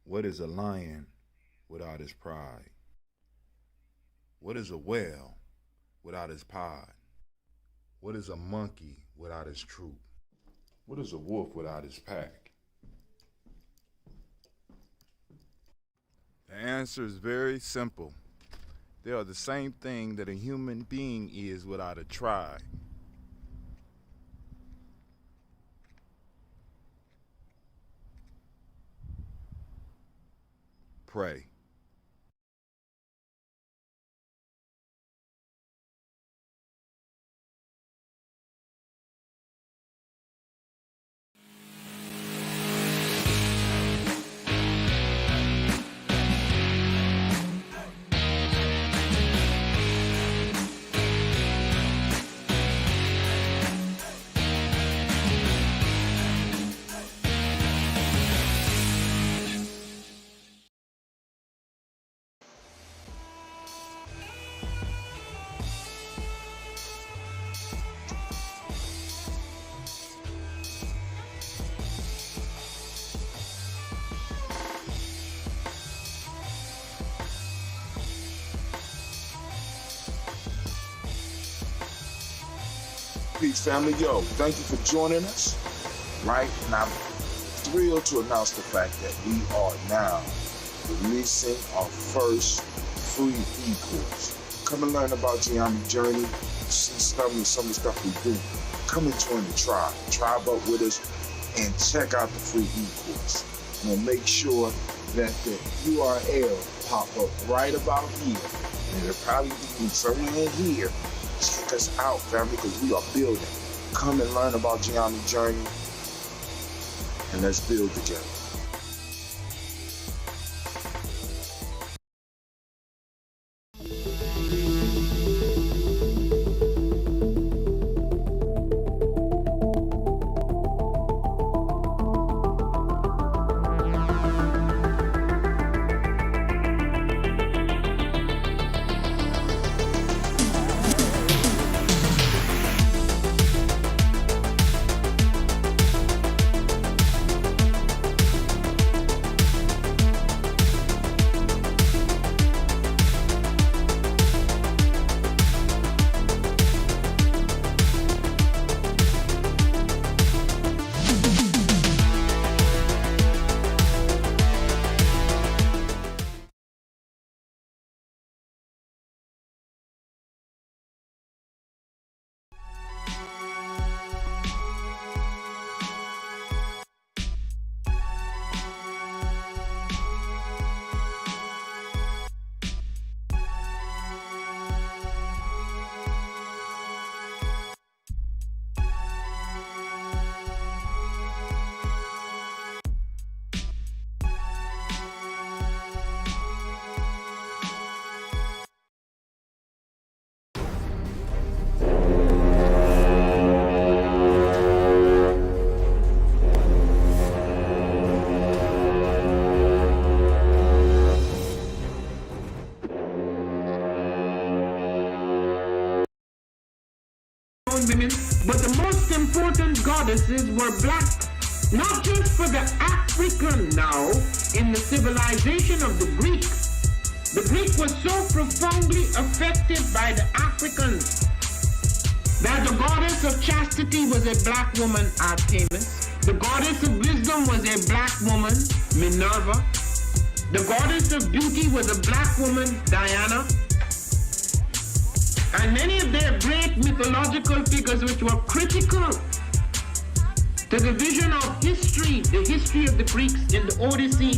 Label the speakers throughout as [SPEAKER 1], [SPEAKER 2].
[SPEAKER 1] What is a lion without his pride? What is a whale without his pod? What is a monkey without his troop? What is a wolf without his pack? The answer is very simple. They are the same thing that a human being is without a tribe. Pray.
[SPEAKER 2] Peace, family. Yo, thank you for joining us. Right? And I'm thrilled to announce the fact that we are now releasing our first free e-course. Come and learn about Geometry Journey, see some of the stuff we do. Come and join the tribe. Tribe up with us and check out the free e-course. And we'll make sure that the URL pop up right about here. And it'll probably be somewhere in here. Check us out, family, because we are building. Come and learn about Geometry Journey, and let's build together.
[SPEAKER 3] Women, but the most important goddesses were black, not just for the African now in the civilization of the Greek. The Greek was so profoundly affected by the Africans that the goddess of chastity was a black woman, Artemis. The goddess of wisdom was a black woman, Minerva. The goddess of beauty was a black woman, Diana. And many of their great mythological figures which were critical to the vision of history, the history of the Greeks in the Odyssey,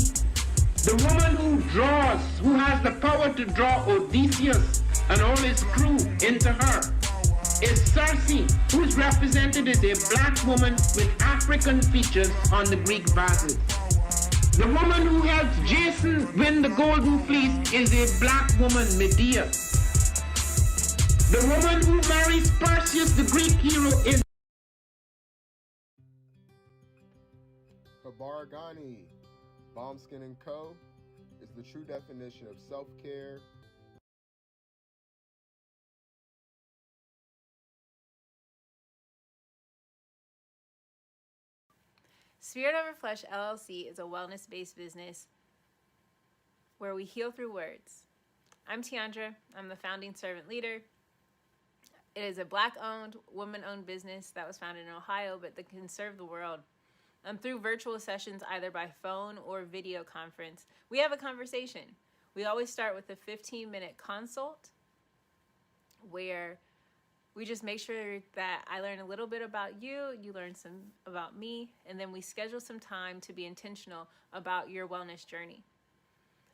[SPEAKER 3] the woman who draws, who has the power to draw Odysseus and all his crew into her, is Circe, who is represented as a black woman with African features on the Greek vases. The woman who helps Jason win the Golden Fleece is a black woman, Medea. The woman who marries Perseus, the Greek hero, is
[SPEAKER 4] Habargani, Bombskin & Co. is the true definition of self-care.
[SPEAKER 5] Spirit Over Flesh LLC is a wellness-based business where we heal through words. I'm Tiandra. I'm the founding servant leader. It is a black-owned, woman-owned business that was founded in Ohio, but that can serve the world. Through virtual sessions, either by phone or video conference, we have a conversation. We always start with a 15-minute consult where we just make sure that I learn a little bit about you, you learn some about me, and then we schedule some time to be intentional about your wellness journey.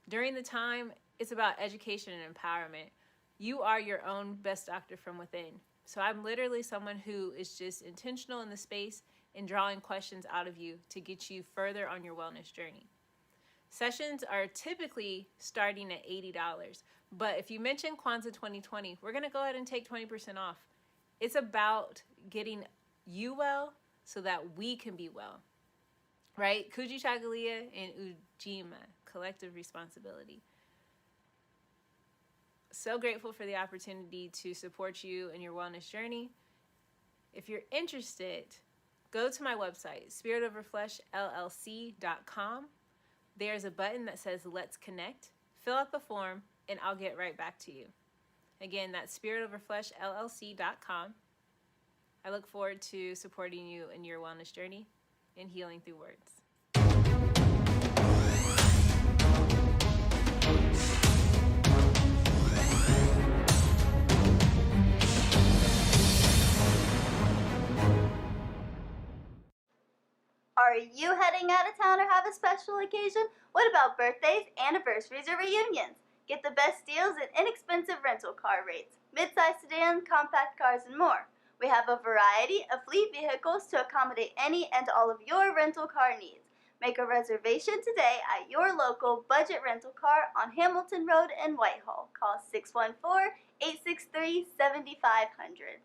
[SPEAKER 5] During the time, it's about education and empowerment. You are your own best doctor from within. So I'm literally someone who is just intentional in the space and drawing questions out of you to get you further on your wellness journey. Sessions are typically starting at $80, but if you mention Kwanzaa 2020, we're gonna go ahead and take 20% off. It's about getting you well so that we can be well, right? Kujichagulia and Ujima, collective responsibility. So grateful for the opportunity to support you in your wellness journey. If you're interested, go to my website, spiritoverfleshllc.com. There's a button that says Let's Connect. Fill out the form, and I'll get right back to you. Again, that's spiritoverfleshllc.com. I look forward to supporting you in your wellness journey and healing through words.
[SPEAKER 6] Are you heading out of town or have a special occasion? What about birthdays, anniversaries, or reunions? Get the best deals and inexpensive rental car rates, midsize sedans, compact cars, and more. We have a variety of fleet vehicles to accommodate any and all of your rental car needs. Make a reservation today at your local budget rental car on Hamilton Road in Whitehall. Call 614-863-7500.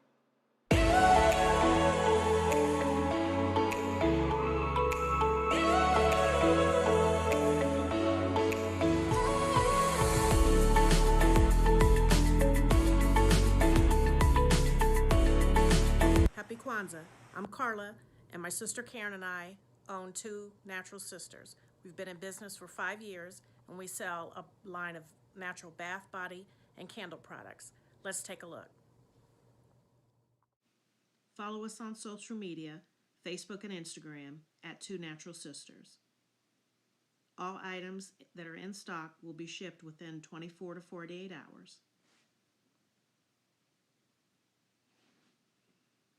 [SPEAKER 7] Happy Kwanzaa. I'm Carla, and my sister Karen and I own Two Natural Sisters. We've been in business for 5 years, and we sell a line of natural bath, body, and candle products. Let's take a look. Follow us on social media, Facebook and Instagram, at Two Natural Sisters. All items that are in stock will be shipped within 24 to 48 hours.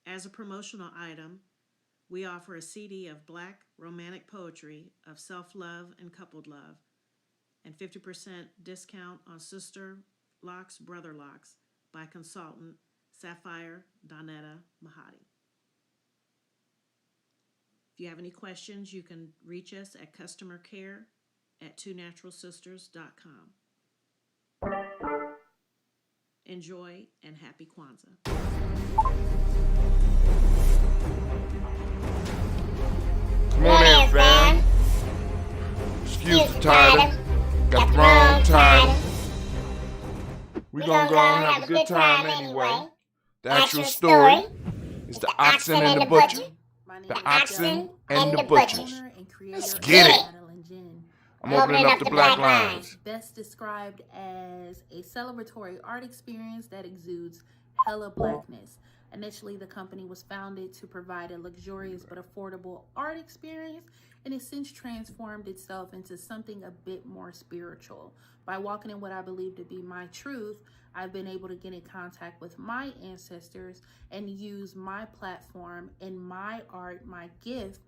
[SPEAKER 7] As a promotional item, we offer a CD of Black romantic poetry of self-love and coupled love, and 50% discount on Sister Locks, Brother Locks by consultant Sapphire Donetta Mahadi. If you have any questions, you can reach us at customercare@twonaturalsisters.com. Enjoy and happy Kwanzaa.
[SPEAKER 1] Come on in, fam. Excuse the title. Got the wrong title. We gonna go and have a good time anyway. The actual story is the oxen and the butcher. The oxen and the butchers. Let's get it. I'm opening up the black lines.
[SPEAKER 8] Best described as a celebratory art experience that exudes hella blackness. Initially, the company was founded to provide a luxurious but affordable art experience and it's since transformed itself into something a bit more spiritual. By walking in what I believe to be my truth, I've been able to get in contact with my ancestors and use my platform and my art, my gift,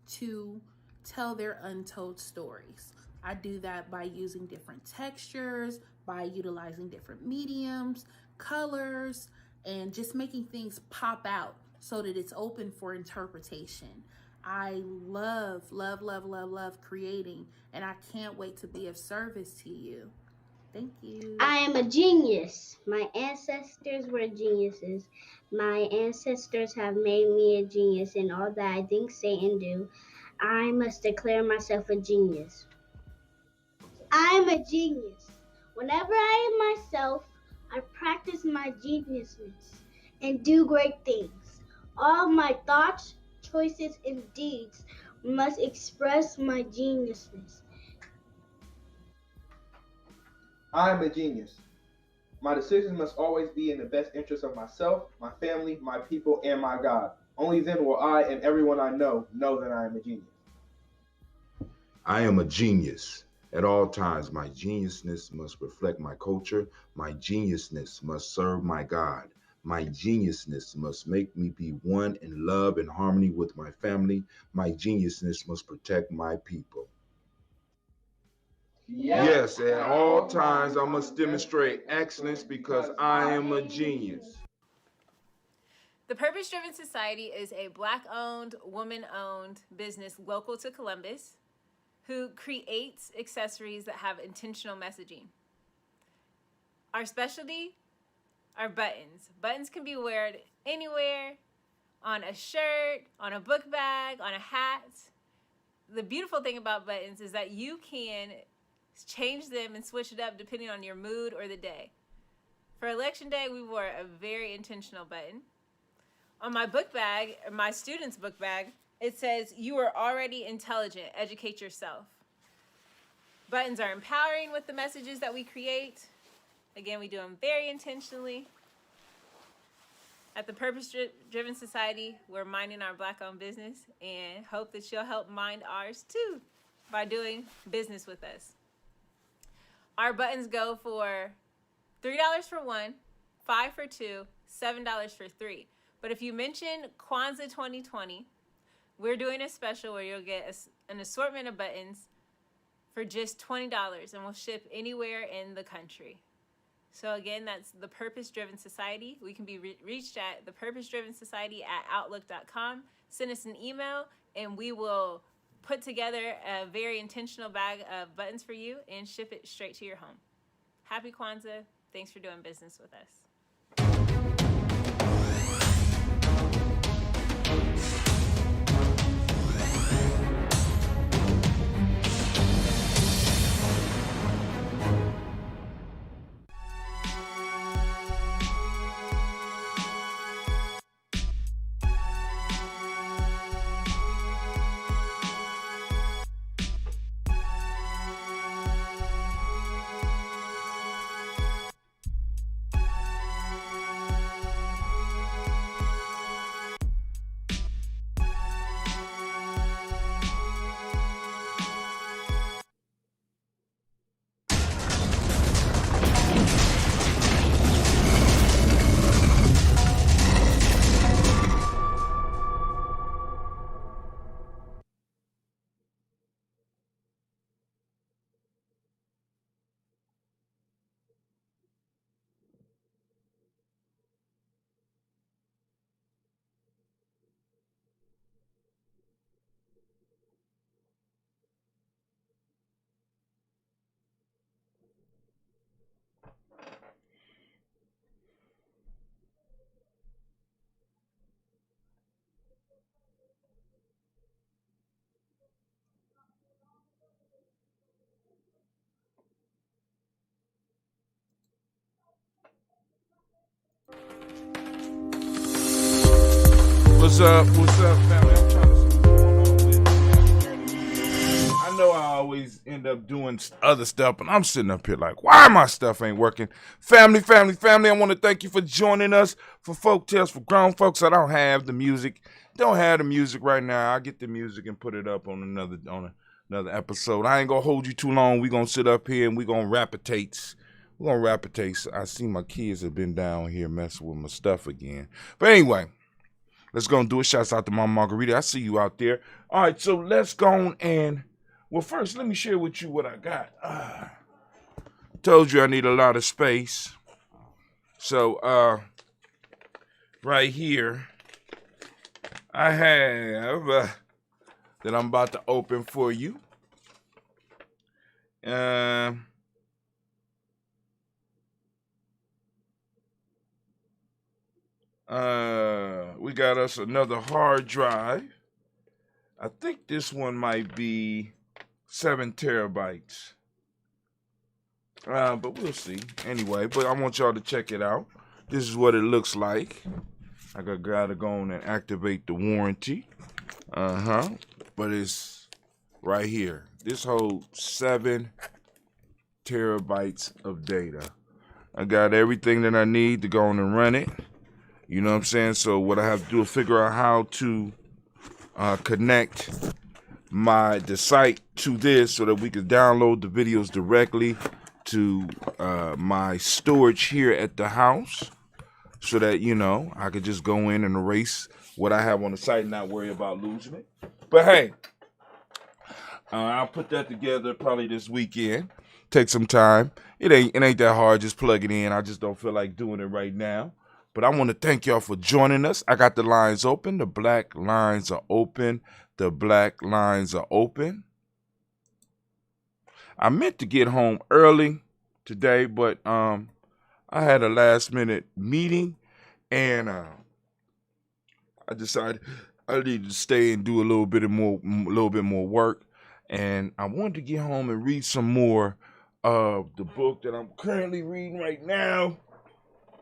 [SPEAKER 8] to tell their untold stories. I do that by using different textures, by utilizing different mediums, colors, and just making things pop out so that it's open for interpretation. I love creating, and I can't wait to be of service to you. Thank you.
[SPEAKER 9] I am a genius. My ancestors were geniuses. My ancestors have made me a genius in all that I think, say, and do. I must declare myself a genius. I am a genius. Whenever I am myself, I practice my geniusness and do great things. All my thoughts, choices, and deeds must express my geniusness.
[SPEAKER 10] I am a genius. My decisions must always be in the best interest of myself, my family, my people, and my God. Only then will I and everyone I know that I am a genius.
[SPEAKER 1] I am a genius. At all times, my geniusness must reflect my culture. My geniusness must serve my God. My geniusness must make me be one in love and harmony with my family. My geniusness must protect my people. Yes, at all times, I must demonstrate excellence because I am a genius.
[SPEAKER 5] The Purpose Driven Society is a Black-owned, woman-owned business local to Columbus who creates accessories that have intentional messaging. Our specialty are buttons. Buttons can be worn anywhere, on a shirt, on a book bag, on a hat. The beautiful thing about buttons is that you can change them and switch it up depending on your mood or the day. For Election Day, we wore a very intentional button. On my book bag, my student's book bag, it says, "You are already intelligent, educate yourself." Buttons are empowering with the messages that we create. Again, we do them very intentionally. At the Purpose Driven Society, we're minding our Black-owned business and hope that you'll help mind ours too by doing business with us. Our buttons go for $3 for one, $5 for two, $7 for three. But if you mention Kwanzaa 2020, we're doing a special where you'll get an assortment of buttons for just $20, and we'll ship anywhere in the country. So again, that's the Purpose Driven Society. We can be reached at thepurposedrivensociety@outlook.com. Send us an email, and we will put together a very intentional bag of buttons for you and ship it straight to your home. Happy Kwanzaa. Thanks for doing business with us.
[SPEAKER 1] What's up, family? I'm trying to see what's going on with me. I know I always end up doing other stuff, but I'm sitting up here like, why my stuff ain't working? Family, I want to thank you for joining us for Folktales for Grown Folks. I don't have the music Don't have the music right now. I'll get the music and put it up on another episode. I ain't gonna hold you too long. We gonna sit up here and we gonna rapitate. We're gonna rapitate. I see my kids have been down here messing with my stuff again. But anyway, let's go and do it. Shouts out to Mama Margarita. I see you out there. All right, so let's go on and, well, first, let me share with you what I got. Told you I need a lot of space. So, right here, I have that I'm about to open for you. We got us another hard drive. I think this one might be 7 terabytes. But we'll see. Anyway, but I want y'all to check it out. This is what it looks like. I gotta go on and activate the warranty. But it's right here. This holds 7 terabytes of data. I got everything that I need to go on and run it. You know what I'm saying? So what I have to do is figure out how to connect the site to this so that we can download the videos directly to my storage here at the house, so that, you know, I could just go in and erase what I have on the site and not worry about losing it. But hey, I'll put that together probably this weekend. Take some time. It ain't that hard. Just plug it in. I just don't feel like doing it right now. But I want to thank y'all for joining us. I got the lines open. The black lines are open. The black lines are open. I meant to get home early today, but I had a last minute meeting, and I decided I needed to stay and do a little bit more work. And I wanted to get home and read some more of the book that I'm currently reading right now.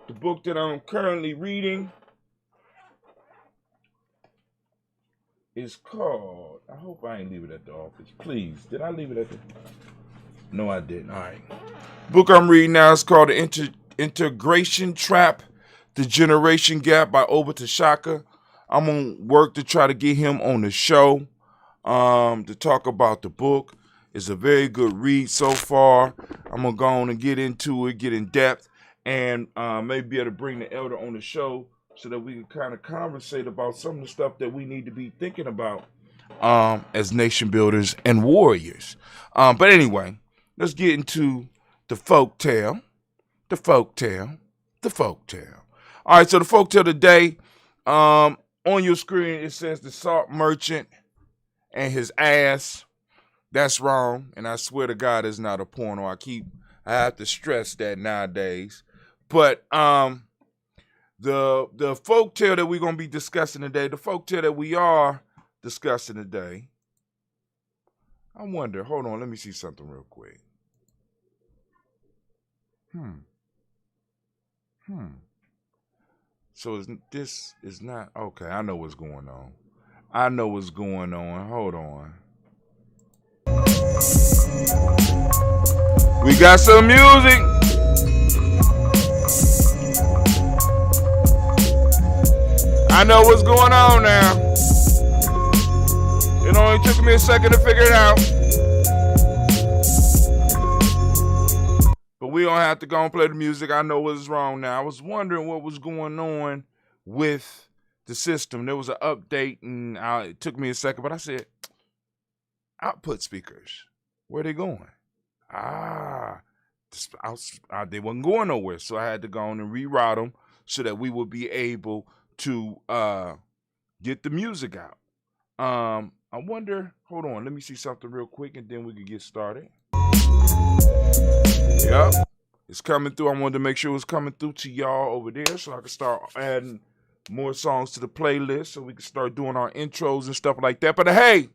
[SPEAKER 1] The book that I'm currently reading is called, I hope I ain't leave it at the office. Please, did I leave it at the... No, I didn't. All right. Book I'm reading now is called The Integration Trap, The Generation Gap by Oba Tashaka. I'm going to work to try to get him on the show to talk about the book. It's a very good read so far. I'm going to go on and get into it, get in depth, and maybe be able to bring the elder on the show so that we can kind of conversate about some of the stuff that we need to be thinking about as nation builders and warriors. But anyway, let's get into the folktale. The folktale. All right, so the folktale today, on your screen, it says the salt merchant and his ass. That's wrong, and I swear to God, it's not a porno. I have to stress that nowadays. But the folktale that we're going to be discussing today, the folktale that we are discussing today, I wonder, hold on, let me see something real quick. So this is not, okay, I know what's going on. Hold on. We got some music. I know what's going on now. It only took me a second to figure it out. But we don't have to go and play the music. I know what's wrong now. I was wondering what was going on with the system. There was an update, and it took me a second, but I said, output speakers, where are they going? They wasn't going nowhere, so I had to go on and reroute them so that we would be able to get the music out. I wonder, hold on, let me see something real quick, and then we can get started. Yep, it's coming through. I wanted to make sure it was coming through to y'all over there so I could start adding more songs to the playlist so we can start doing our intros and stuff like that. But hey,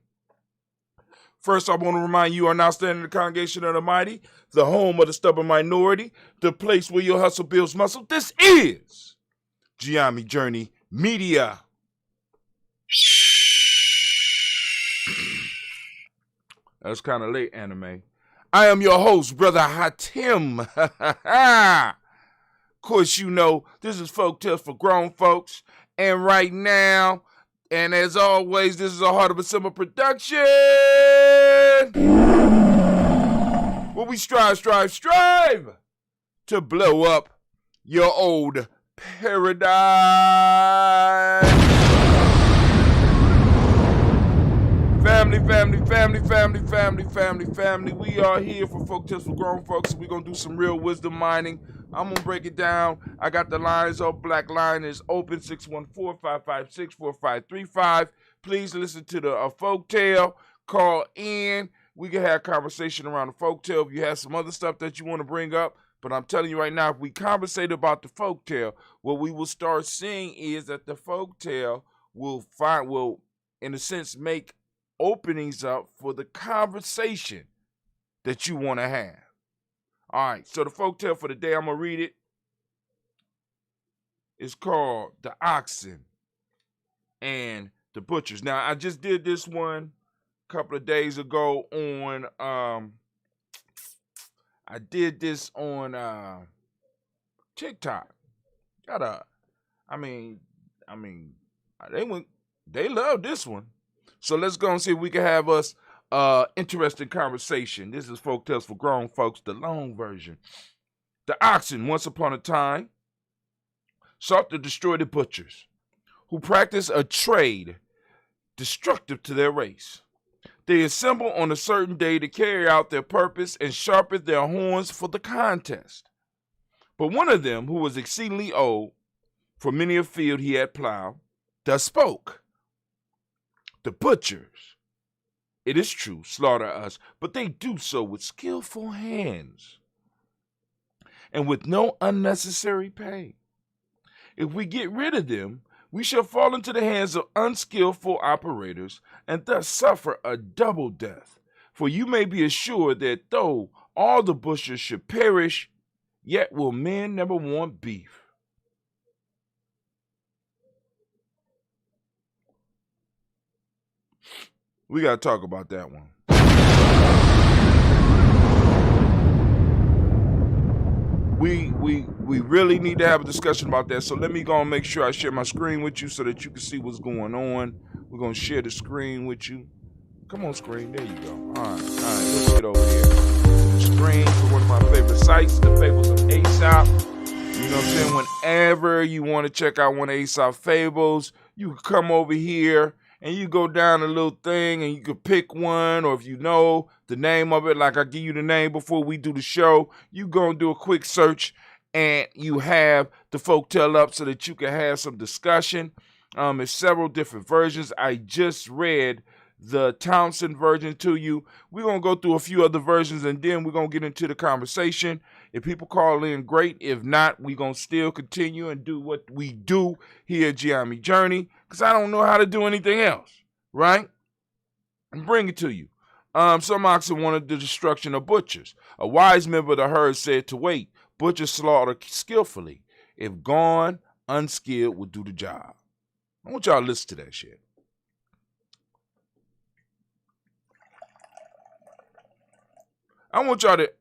[SPEAKER 1] first, I want to remind you are now standing in the congregation of the mighty, the home of the stubborn minority, the place where your hustle builds muscle. This is Giami Journey Media. That's kind of late, anime. I am your host, Brother Hatim. Of course, you know, this is Folktales for grown folks. And right now, And as always, this is a Heart of a Simple production, where we strive to blow up your old paradigm. Family. We are here for Folktales for grown folks. We're going to do some real wisdom mining. I'm going to break it down. I got the lines up. Black line is open, 614-556-4535. Please listen to the folktale. Call in. We can have a conversation around the folktale if you have some other stuff that you want to bring up. But I'm telling you right now, if we conversate about the folktale, what we will start seeing is that the folktale will, in a sense, make openings up for the conversation that you want to have. All right, so the folktale for the day, I'm going to read it. It's called The Oxen and the Butchers. Now, I just did this one a couple of days ago on, I did this on TikTok. They love this one. So let's go and see if we can have us interesting conversation. This is Folktales for grown folks, the long version. The oxen, once upon a time, sought to destroy the butchers, who practice a trade destructive to their race. They assemble on a certain day to carry out their purpose and sharpen their horns for the contest. But one of them, who was exceedingly old, for many a field he had plowed, thus spoke. The butchers, it is true, slaughter us, but they do so with skillful hands and with no unnecessary pay. If we get rid of them, we shall fall into the hands of unskillful operators and thus suffer a double death. For you may be assured that though all the butchers should perish, yet will men never want beef. We got to talk about that one. We really need to have a discussion about that. So let me go and make sure I share my screen with you so that you can see what's going on. We're going to share the screen with you. Come on, screen. There you go. All right. Let's get over here. The screen for one of my favorite sites, the Fables of Aesop. You know what I'm saying? Whenever you want to check out one of Aesop Fables, you can come over here and you go down a little thing and you can pick one, or if you know the name of it, like I give you the name before we do the show, you go and do a quick search and you have the folktale up so that you can have some discussion. There's several different versions. I just read the Townsend version to you. We're going to go through a few other versions and then we're going to get into the conversation. If people call in, great. If not, we're going to still continue and do what we do here at Giami Journey, because I don't know how to do anything else, right? And bring it to you. Some oxen wanted the destruction of butchers. A wise member of the herd said to wait. Butchers slaughter skillfully. If gone, unskilled will do the job. I want y'all to listen to that shit. I want y'all to...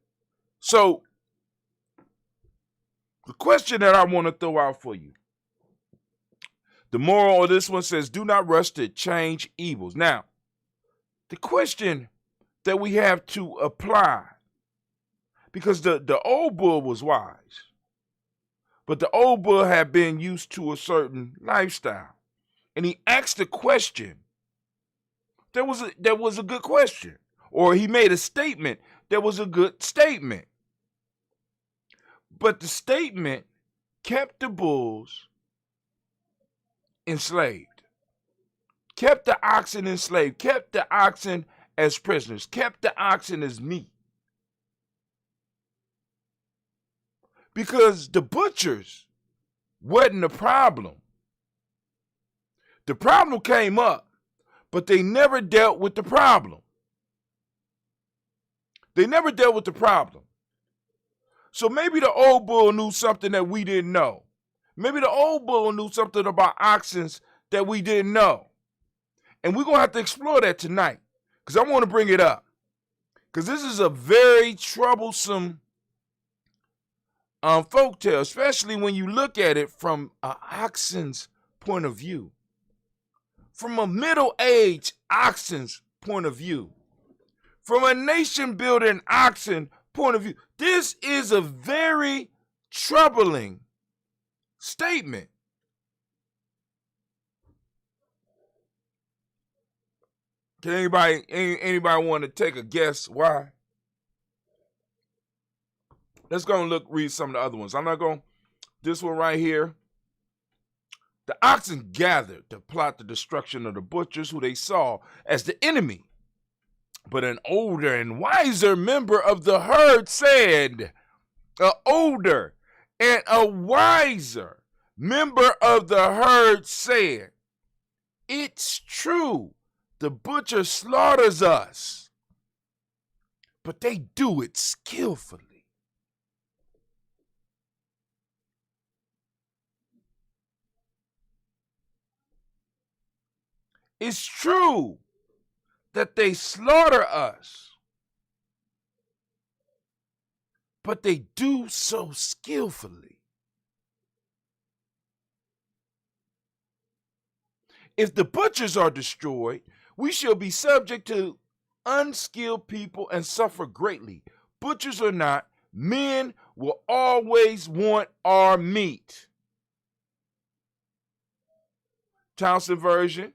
[SPEAKER 1] So, the question that I want to throw out for you. The moral of this one says, do not rush to change evils. Now, the question that we have to apply, because the old bull was wise, but the old bull had been used to a certain lifestyle. And he asked a question that was a good question. Or he made a statement that was a good statement. But the statement kept the bulls enslaved, kept the oxen enslaved, kept the oxen as prisoners, kept the oxen as meat. Because the butchers wasn't the problem. The problem came up, but they never dealt with the problem. They never dealt with the problem. So maybe the old bull knew something that we didn't know. Maybe the old bull knew something about oxen that we didn't know. And we're going to have to explore that tonight, because I want to bring it up. Because this is a very troublesome folktale, especially when you look at it from an oxen's point of view. from a middle-aged oxen's point of view, from a nation-building oxen point of view, this is a very troubling statement. Can anybody want to take a guess why? Let's go and read some of the other ones. I'm not going, this one right here. The oxen gathered to plot the destruction of the butchers who they saw as the enemy. But an older and wiser member of the herd said, an older and a wiser member of the herd said, it's true, the butcher slaughters us, but they do it skillfully. It's true that they slaughter us, but they do so skillfully. If the butchers are destroyed, we shall be subject to unskilled people and suffer greatly. Butchers or not, men will always want our meat. Townsend Version.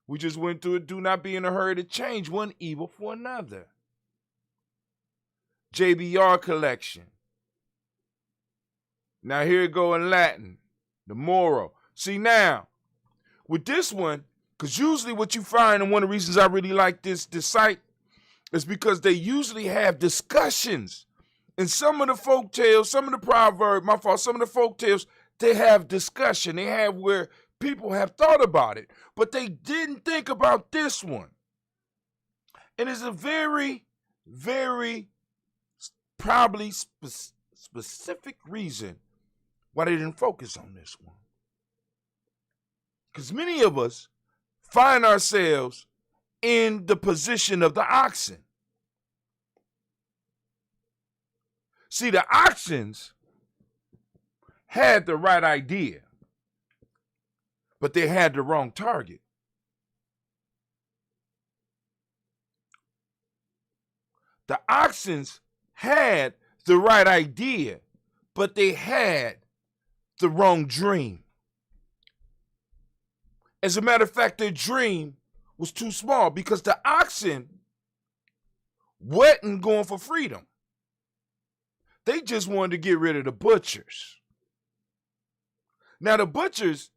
[SPEAKER 1] We just went through it. Do not be in a hurry to change one evil for another. JBR Collection. Now here it go in Latin. The moral. See now, with this one, because usually what you find, and one of the reasons I really like this site, is because they usually have discussions. In some of the folk tales, some of the proverbs, some of the folk tales, they have discussion. They have where people have thought about it, but they didn't think about this one. And it's a very, very probably specific reason why they didn't focus on this one. Because many of us find ourselves in the position of the oxen. See, the oxens had the right idea, but they had the wrong target. The oxens had the right idea, but they had the wrong dream. As a matter of fact, their dream was too small because the oxen wasn't going for freedom. They just wanted to get rid of the butchers. Now, the butchers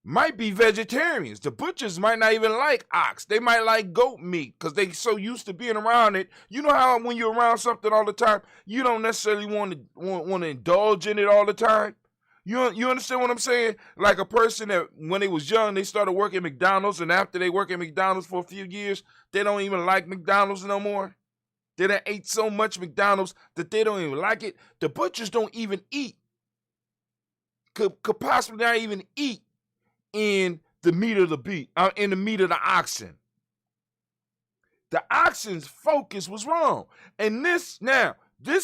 [SPEAKER 1] might be vegetarians. The butchers might not even like ox. They might like goat meat because they so used to being around it. You know how when you're around something all the time, you don't necessarily want to indulge in it all the time? You understand what I'm saying? Like a person that when they was young, they started working at McDonald's, and after they work at McDonald's for a few years, they don't even like McDonald's no more. They done ate so much McDonald's that they don't even like it. The butchers don't even eat. Could possibly not even eat in the meat of the beef, in the meat of the oxen. The oxen's focus was wrong. And this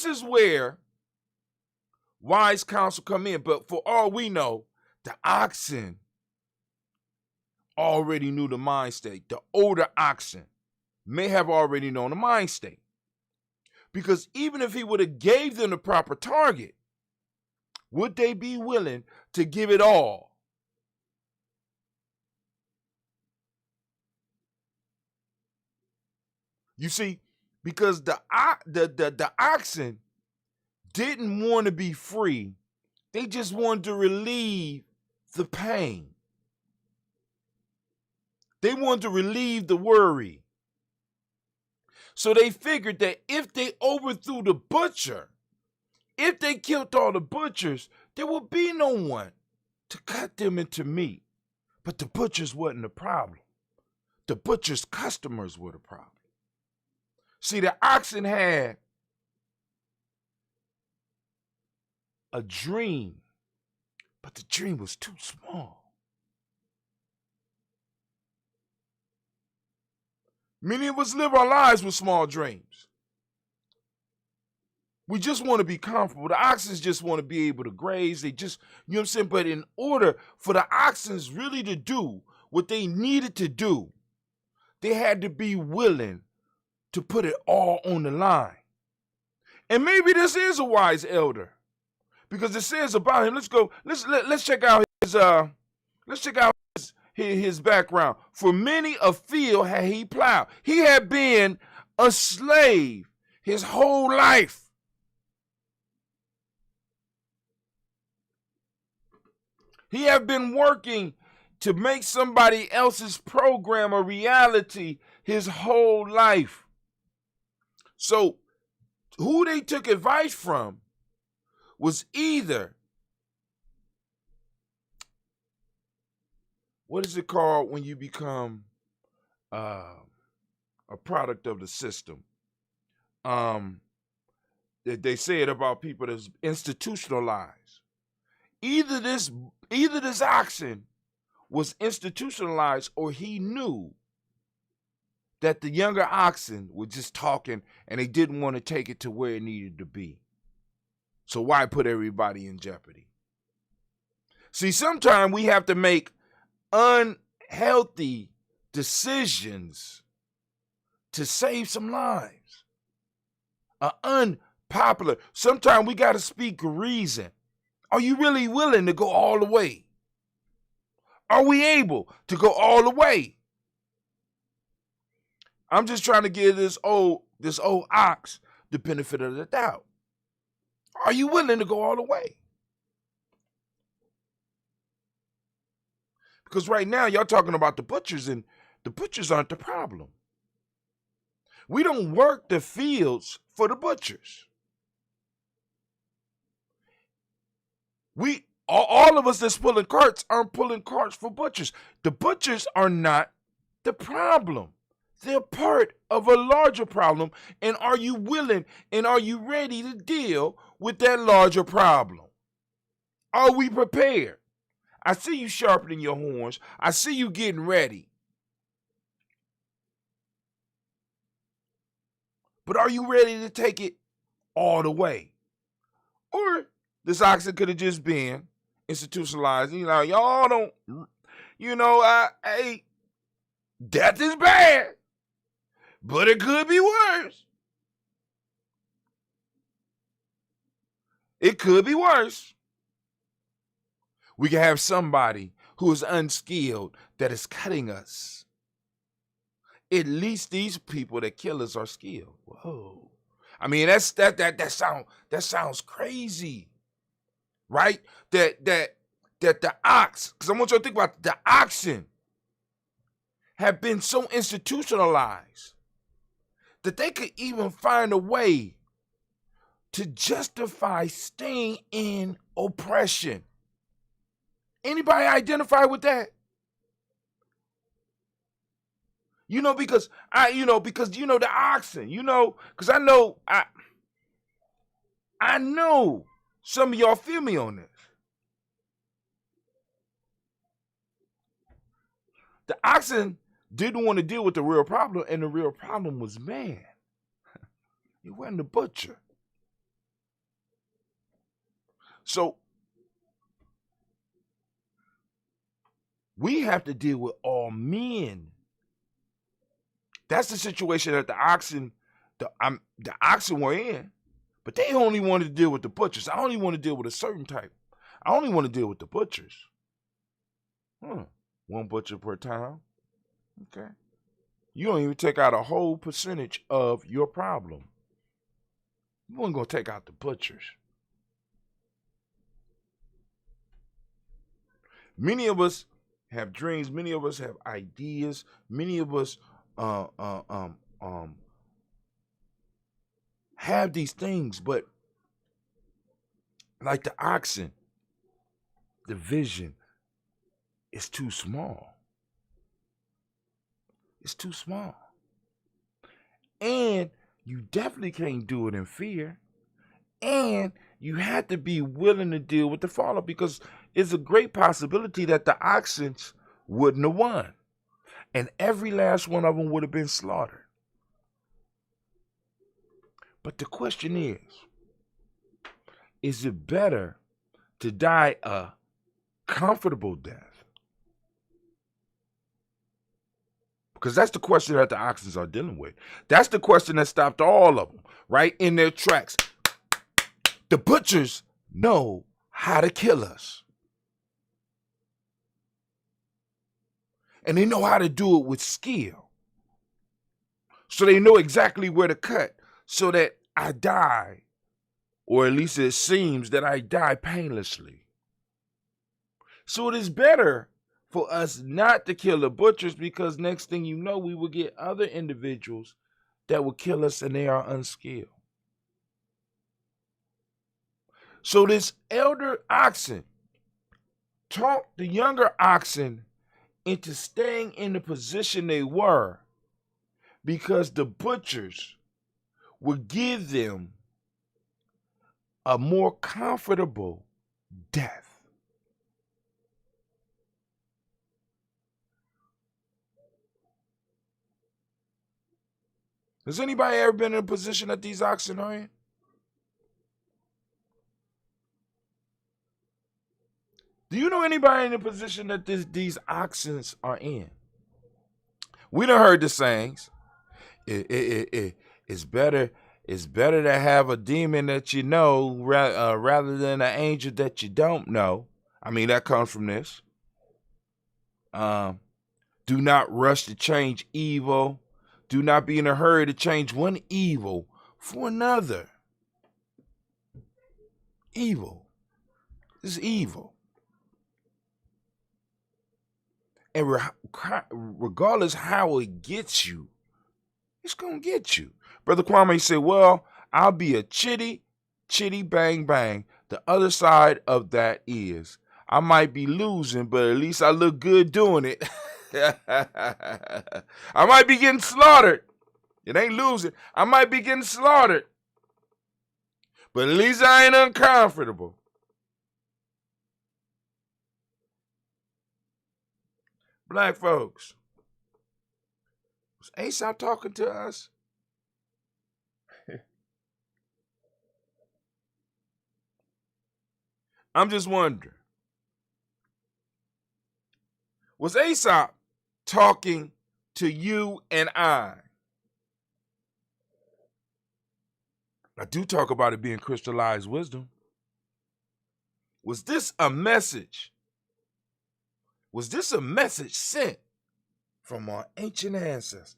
[SPEAKER 1] is where wise counsel come in. But for all we know, the oxen already knew the mind state. The older oxen may have already known the mind state. Because even if he would have gave them the proper target, would they be willing to give it all? You see, because the oxen didn't want to be free. They just wanted to relieve the pain. They wanted to relieve the worry. So they figured that if they overthrew the butcher, if they killed all the butchers, there would be no one to cut them into meat. But the butchers wasn't the problem. The butcher's customers were the problem. See, the oxen had a dream, but the dream was too small. Many of us live our lives with small dreams. We just want to be comfortable. The oxen just want to be able to graze. They just, you know what I'm saying? But in order for the oxen really to do what they needed to do, they had to be willing to put it all on the line. And maybe this is a wise elder, because it says about him. Let's check out his background. For many a field had he plowed. He had been a slave his whole life. He had been working to make somebody else's program a reality his whole life. So who they took advice from was either, what is it called when you become a product of the system? They say it about people that's institutionalized. Either this oxen was institutionalized, or he knew that the younger oxen were just talking and they didn't want to take it to where it needed to be. So why put everybody in jeopardy? See, sometimes we have to make unhealthy decisions to save some lives. Unpopular. Sometimes we got to speak reason. Are you really willing to go all the way? Are we able to go all the way? I'm just trying to give this old ox the benefit of the doubt. Are you willing to go all the way? Because right now y'all talking about the butchers, and the butchers aren't the problem. We don't work the fields for the butchers. All of us that's pulling carts aren't pulling carts for butchers. The butchers are not the problem. They're part of a larger problem. And are you willing and are you ready to deal with that larger problem? Are we prepared? I see you sharpening your horns. I see you getting ready. But are you ready to take it all the way? Or this oxen could have just been institutionalized. Y'all don't, hey, death is bad, but it could be worse. It could be worse. We can have somebody who is unskilled that is cutting us. At least these people that kill us are skilled. Whoa. I mean, that sounds crazy. Right? That the ox, because I want you to think about the oxen have been so institutionalized that they could even find a way to justify staying in oppression. Anybody identify with that? Because the oxen, because I know some of y'all feel me on this. The oxen didn't want to deal with the real problem, and the real problem was man. It wasn't the butcher. So we have to deal with all men. That's the situation that the oxen were in. But they only wanted to deal with the butchers. I only want to deal with a certain type. I only want to deal with the butchers. One butcher per town. Okay. You don't even take out a whole percentage of your problem. You ain't going to take out the butchers. Many of us have dreams. Many of us have ideas. Many of us have these things, but like the oxen, the vision is too small. It's too small. And you definitely can't do it in fear. And you have to be willing to deal with the fallout, because it's a great possibility that the oxen wouldn't have won. And every last one of them would have been slaughtered. But the question is it better to die a comfortable death, Because that's the question that the oxen are dealing with. That's the question that stopped all of them, right, in their tracks. The butchers know how to kill us. And they know how to do it with skill. So they know exactly where to cut so that I die, or at least it seems that I die painlessly. So it is better for us not to kill the butchers, because next thing you know, we will get other individuals that will kill us and they are unskilled. So this elder oxen talked the younger oxen into staying in the position they were, because the butchers would give them a more comfortable death. Has anybody ever been in a position that these oxen are in? Do you know anybody in the position that these oxen are in? We done heard the sayings. It's better to have a demon that you know rather than an angel that you don't know. I mean, that comes from this. Do not rush to change evil. Do not be in a hurry to change one evil for another. Evil is evil. And regardless how it gets you, it's going to get you. Brother Kwame said, well, I'll be a chitty, bang, bang. The other side of that is I might be losing, but at least I look good doing it. I might be getting slaughtered. It ain't losing. I might be getting slaughtered, but at least I ain't uncomfortable. Black folks, was Aesop talking to us? I'm just wondering. Was Aesop talking to you and I? I do talk about it being crystallized wisdom. Was this a message? Was this a message sent from our ancient ancestors?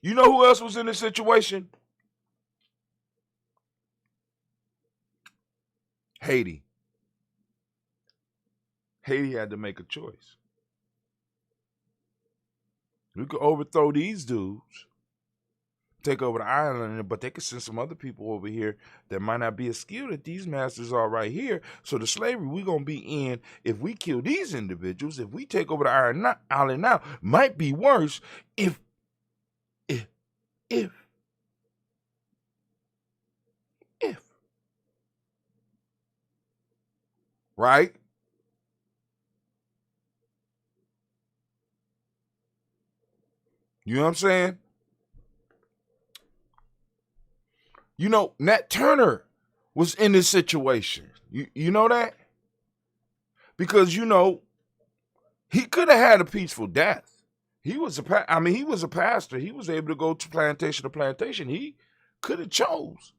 [SPEAKER 1] You know who else was in this situation? Haiti. Haiti had to make a choice. We could overthrow these dudes, take over the island, but they could send some other people over here that might not be as skilled as these masters are right here. So the slavery we're going to be in, if we kill these individuals, if we take over the island now, might be worse if. Right? You know what I'm saying? You know, Nat Turner was in this situation. You know that? Because, you know, he could have had a peaceful death. He was a pastor. He was able to go to plantation to plantation. He could have chose,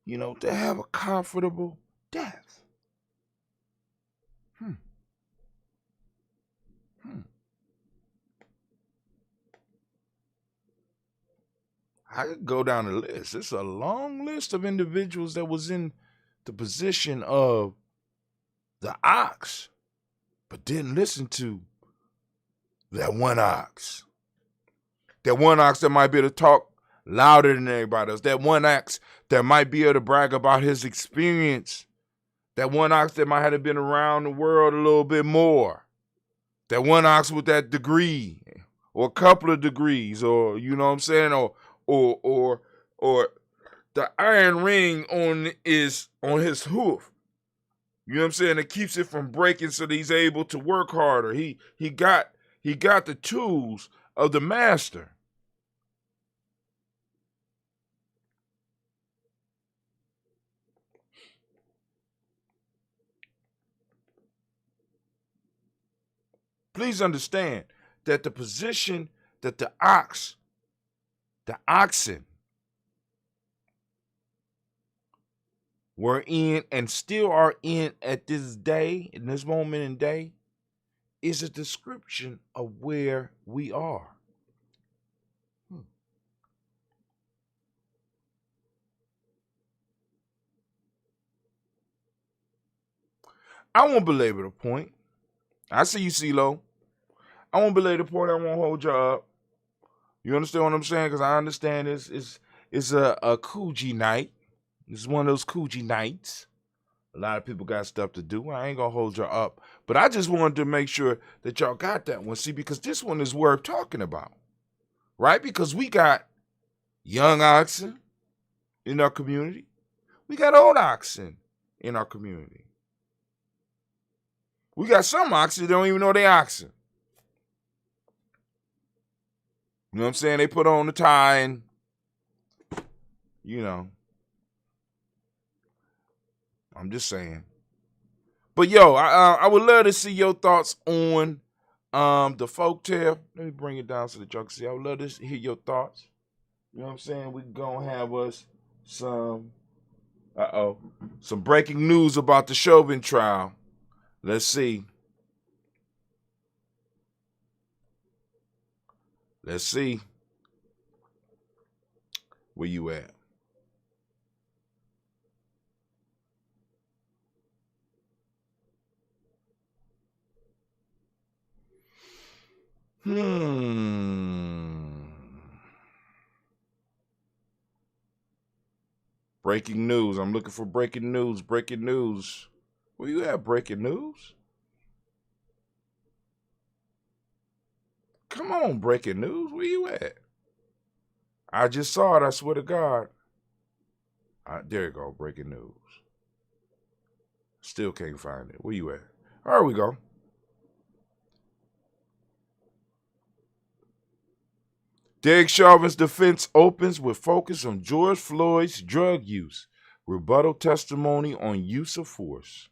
[SPEAKER 1] you know, to have a comfortable death. I could go down the list. It's a long list of individuals that was in the position of the ox, but didn't listen to that one ox. That one ox that might be able to talk louder than everybody else. That one ox that might be able to brag about his experience. That one ox that might have been around the world a little bit more. That one ox with that degree or a couple of degrees, or you know what I'm saying, or the iron ring on his hoof. You know what I'm saying? It keeps it from breaking so that he's able to work harder. He got the tools of the master. Please understand that the position that the oxen were in and still are in at this day, in this moment in day, is a description of where we are. I won't belabor the point. I see you, CeeLo. I won't belabor the point. I won't hold you up. You understand what I'm saying? Because I understand it's a Coogee night. It's one of those Coogee nights. A lot of people got stuff to do. I ain't going to hold you up. But I just wanted to make sure that y'all got that one. See, because this one is worth talking about. Right? Because we got young oxen in our community. We got old oxen in our community. We got some oxen that don't even know they oxen. You know what I'm saying? They put on the tie and, I'm just saying. But yo, I would love to see your thoughts on the folktale. Let me bring it down so that y'all can see. I would love to hear your thoughts. You know what I'm saying? We're gonna have us some breaking news about the Chauvin trial. Let's see. Where you at? Breaking news. I'm looking for breaking news. Breaking news. Where you at, breaking news? Come on, breaking news. Where you at? I just saw it. I swear to God. There you go. Breaking news. Still can't find it. Where you at? There we go. Derek Chauvin's defense opens with focus on George Floyd's drug use. Rebuttal testimony on use of force.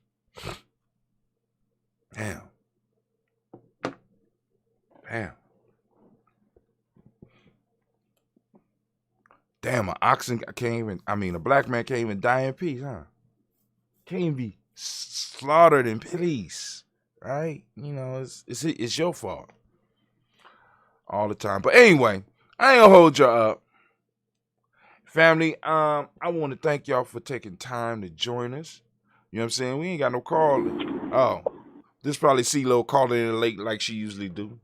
[SPEAKER 1] Damn. Damn, a black man can't even die in peace, huh? Can't even be slaughtered in peace, right? It's your fault all the time. But anyway, I ain't gonna hold you up. Family, I want to thank y'all for taking time to join us. You know what I'm saying? We ain't got no call. Oh, this probably CeeLo calling in late like she usually do.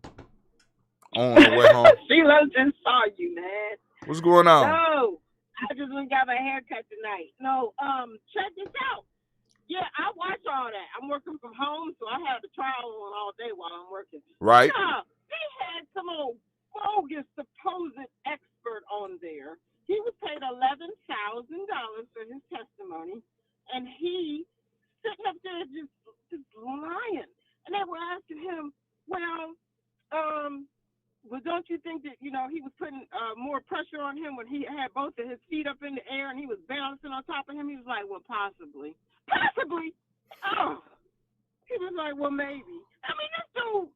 [SPEAKER 1] On the way home.
[SPEAKER 11] CeeLo just saw you, man.
[SPEAKER 1] What's going on?
[SPEAKER 11] No, I just went and got my haircut tonight. No, check this out. Yeah, I watch all that. I'm working from home, so I have the trial on all day while I'm working.
[SPEAKER 1] Right.
[SPEAKER 11] Yeah, they had some old bogus supposed expert on there. He was paid $11,000 for his testimony, and he sitting up there just lying. And they were asking him, well, don't you think that, he was putting more pressure on him when he had both of his feet up in the air and he was bouncing on top of him? He was like, well, possibly. Possibly? Oh. He was like, well, maybe. I mean, this dude,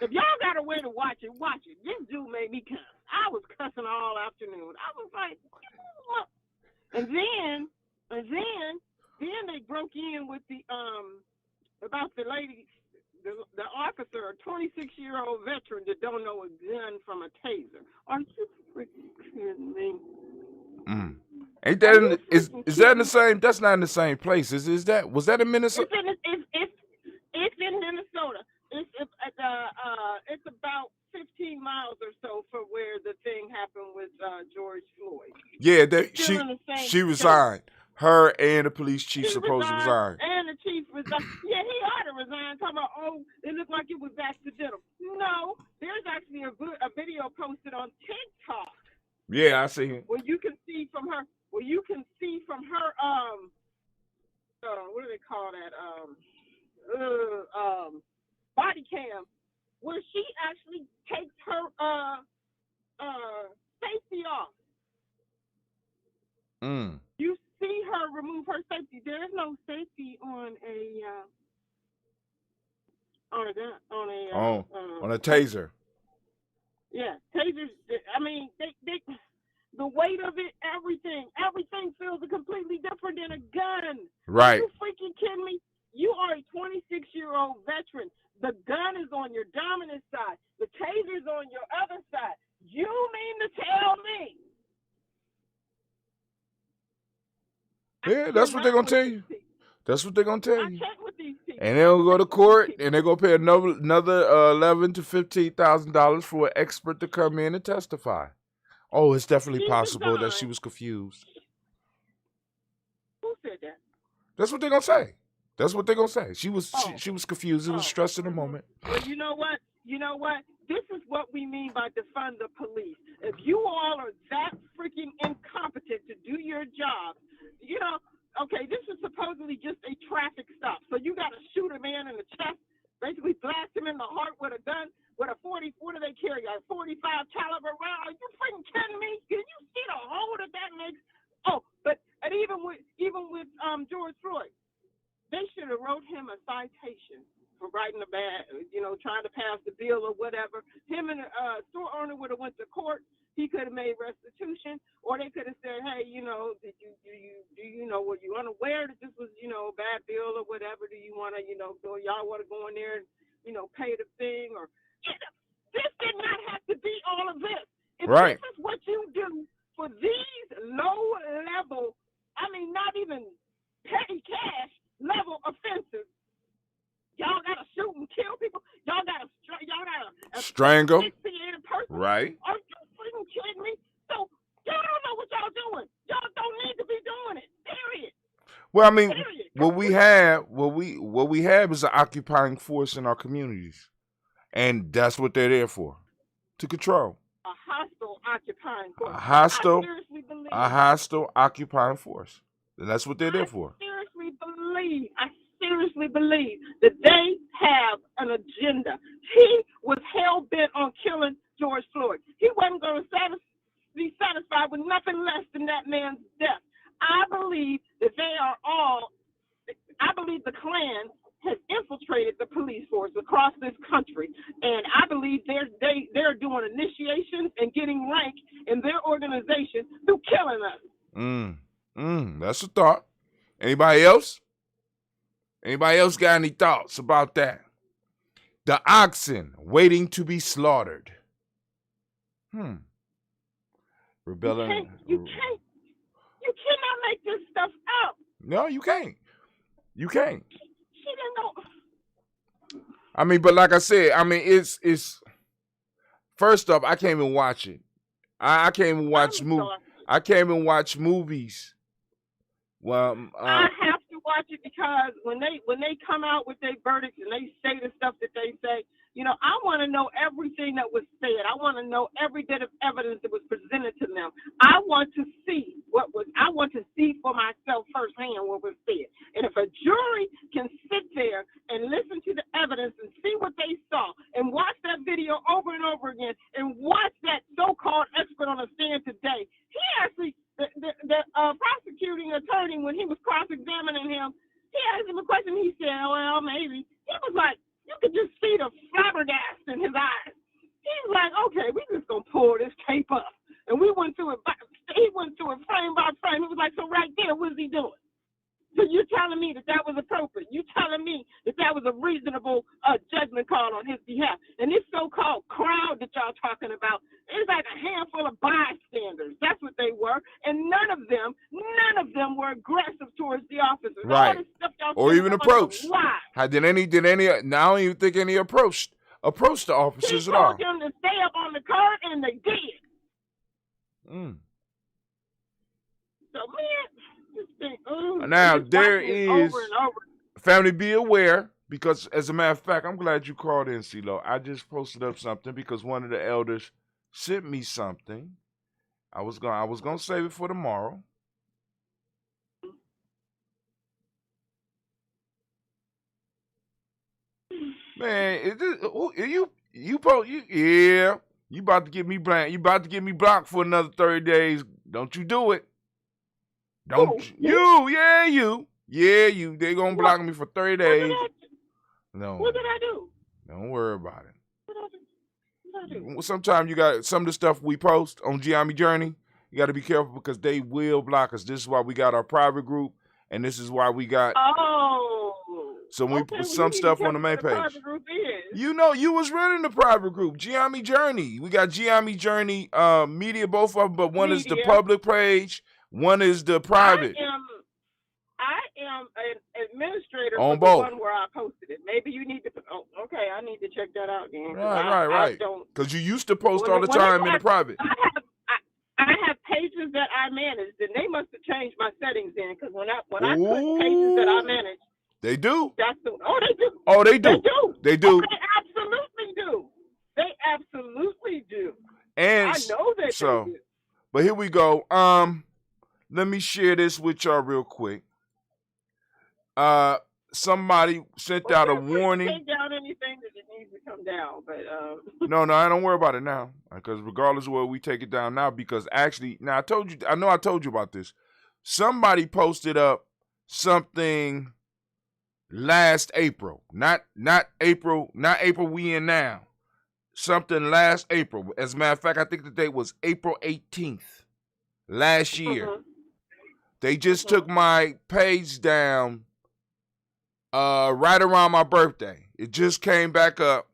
[SPEAKER 11] if y'all got a way to watch it, watch it. This dude made me cuss. I was cussing all afternoon. I was like, what? And then they broke in with the, about the lady, the officer, a 26-year-old veteran that don't know a gun from a taser. Are you freaking kidding me?
[SPEAKER 1] Ain't that is that in the same? That's not in the same place. Was that in Minnesota?
[SPEAKER 11] It's in Minnesota. It's about 15 miles or so from where the thing happened with George Floyd.
[SPEAKER 1] Yeah, she resigned. Her and the police chief supposed to resign.
[SPEAKER 11] And the chief resigned. Yeah, he ought to resign. Talking about, it looked like it was accidental. No, there's actually a video posted on TikTok.
[SPEAKER 1] Yeah, I see it.
[SPEAKER 11] Where you can see from her. What do they call that? Body cam, where she actually takes her safety off. You see her remove her safety. There is no safety on on a gun,
[SPEAKER 1] On a taser.
[SPEAKER 11] Yeah, tasers. I mean, they the weight of it, everything feels completely different than a gun.
[SPEAKER 1] Right.
[SPEAKER 11] Are you freaking kidding me? You are a 26-year-old veteran. The gun is on your dominant side. The taser's on your other side. You mean to tell me?
[SPEAKER 1] Yeah, that's what they're gonna tell you. That's what they're gonna tell you.
[SPEAKER 11] I check with these people.
[SPEAKER 1] And they'll go to court, and they're gonna pay another $11,000 to $15,000 for an expert to come in and testify. Oh, it's definitely possible that she was confused.
[SPEAKER 11] Who said that?
[SPEAKER 1] That's what they're gonna say. That's what they're gonna say. She was confused. It was stress in the moment.
[SPEAKER 11] Well, you know what? This is what we mean by defund the police. If you all are that freaking incompetent to do your job, okay, this is supposedly just a traffic stop. So you got to shoot a man in the chest, basically blast him in the heart with a gun, with a 40, what do they carry, a 45 caliber round? Are you freaking kidding me? Can you see the hole that makes? Oh, and even with George Floyd, they should have wrote him a citation for writing a bad, trying to pass the bill or whatever. Him and the store owner would have went to court. He could have made restitution, or they could have said, hey, were you unaware that this was, a bad bill or whatever? Do you want to, y'all want to go in there and, pay the thing? Or this did not have to be all of this. If
[SPEAKER 1] right.
[SPEAKER 11] This is what you do for these low-level, not even petty cash level offenses. Y'all gotta shoot and kill people. Y'all gotta
[SPEAKER 1] strangle.
[SPEAKER 11] Person.
[SPEAKER 1] Right.
[SPEAKER 11] Are you freaking kidding me? So y'all don't know what y'all doing. Y'all don't need to be doing it. Period.
[SPEAKER 1] Well, Period. what we have is an occupying force in our communities, and that's what they're there for, to control.
[SPEAKER 11] A hostile occupying force.
[SPEAKER 1] A hostile occupying force, and that's what they're there for.
[SPEAKER 11] I seriously believe that they have an agenda. He was hell-bent on killing George Floyd. He wasn't going to be satisfied with nothing less than that man's death. I believe that I believe the Klan has infiltrated the police force across this country, and I believe they're doing initiations and getting rank in their organization through killing us.
[SPEAKER 1] That's a thought. Anybody else? Anybody else got any thoughts about that? The oxen waiting to be slaughtered. Rebellion.
[SPEAKER 11] You cannot make this stuff up.
[SPEAKER 1] No, you can't. You can't.
[SPEAKER 11] She didn't know.
[SPEAKER 1] But like I said, it's first up, I can't even watch it. I can't even watch I can't even watch movies. Well,
[SPEAKER 11] I have to watch it because when they come out with their verdicts and they say the stuff that they say, I want to know everything that was said. I want to know every bit of evidence that was presented to them. I want to see for myself firsthand what was said. And if a jury can sit there and listen to the evidence and see what they saw and watch that video over and over again and watch that so-called expert on the stand today, he actually, the prosecuting attorney, when he was cross-examining him, he asked him a question. He said, well, maybe. He was like, you could just see the flabbergast in his eyes. He's like, okay, we just gonna pull this tape up. And we went through it. He went through it frame by frame. He was like, so right there, what is he doing? So you're telling me that was appropriate. You're telling me that was a reasonable judgment call on his behalf. And this so-called crowd that y'all talking about, it's like a handful of bystanders. That's what they were. And none of them were aggressive towards the officers.
[SPEAKER 1] Right.
[SPEAKER 11] All this stuff y'all
[SPEAKER 1] or even approached.
[SPEAKER 11] Why?
[SPEAKER 1] Did any? Now I don't even think any approached the officers at all.
[SPEAKER 11] He told them to stay up on the curb, and they did. So, man, this thing,
[SPEAKER 1] now there is
[SPEAKER 11] over and over.
[SPEAKER 1] Family, be aware, because as a matter of fact, I'm glad you called in, CeeLo. I just posted up something because one of the elders sent me something. I was gonna save it for tomorrow. Man, you about to get me blank. You about to get me blocked for another 30 days. Don't you do it. Don't you? You. They gonna block me for 30 days.
[SPEAKER 11] No. What did I do?
[SPEAKER 1] Don't worry about it.
[SPEAKER 11] What I do?
[SPEAKER 1] Sometimes you got some of the stuff we post on Giami Journey. You got to be careful because they will block us. This is why we got our private group, and this is why we got.
[SPEAKER 11] Oh.
[SPEAKER 1] So we
[SPEAKER 11] Okay,
[SPEAKER 1] put some stuff on the main page.
[SPEAKER 11] Private group is.
[SPEAKER 1] You know, you was running the private group, Giami Journey. We got Giami Journey media, both of them, but one is the public page, one is the private.
[SPEAKER 11] I am an administrator
[SPEAKER 1] on
[SPEAKER 11] for
[SPEAKER 1] both.
[SPEAKER 11] the one where I posted it. Maybe you need to. Oh, okay, I need to check that out then.
[SPEAKER 1] Right. Because you used to post all the time in the private.
[SPEAKER 11] I have pages that I managed, and they must have changed my settings then. Because when I put pages that I manage,
[SPEAKER 1] they do.
[SPEAKER 11] They do.
[SPEAKER 1] Oh, they do. They do.
[SPEAKER 11] Oh, they absolutely do. They absolutely do.
[SPEAKER 1] And
[SPEAKER 11] I know that they do.
[SPEAKER 1] But here we go. Let me share this with y'all real quick. Somebody sent out a warning.
[SPEAKER 11] Take down anything that it needs to come down, but
[SPEAKER 1] No, I don't worry about it now. Because regardless of where we take it down now, because actually, now I told you about this. Somebody posted up something last April. Not April we in now. Something last April. As a matter of fact, I think the date was April 18th last year.
[SPEAKER 11] Mm-hmm.
[SPEAKER 1] They just took my page down right around my birthday. It just came back up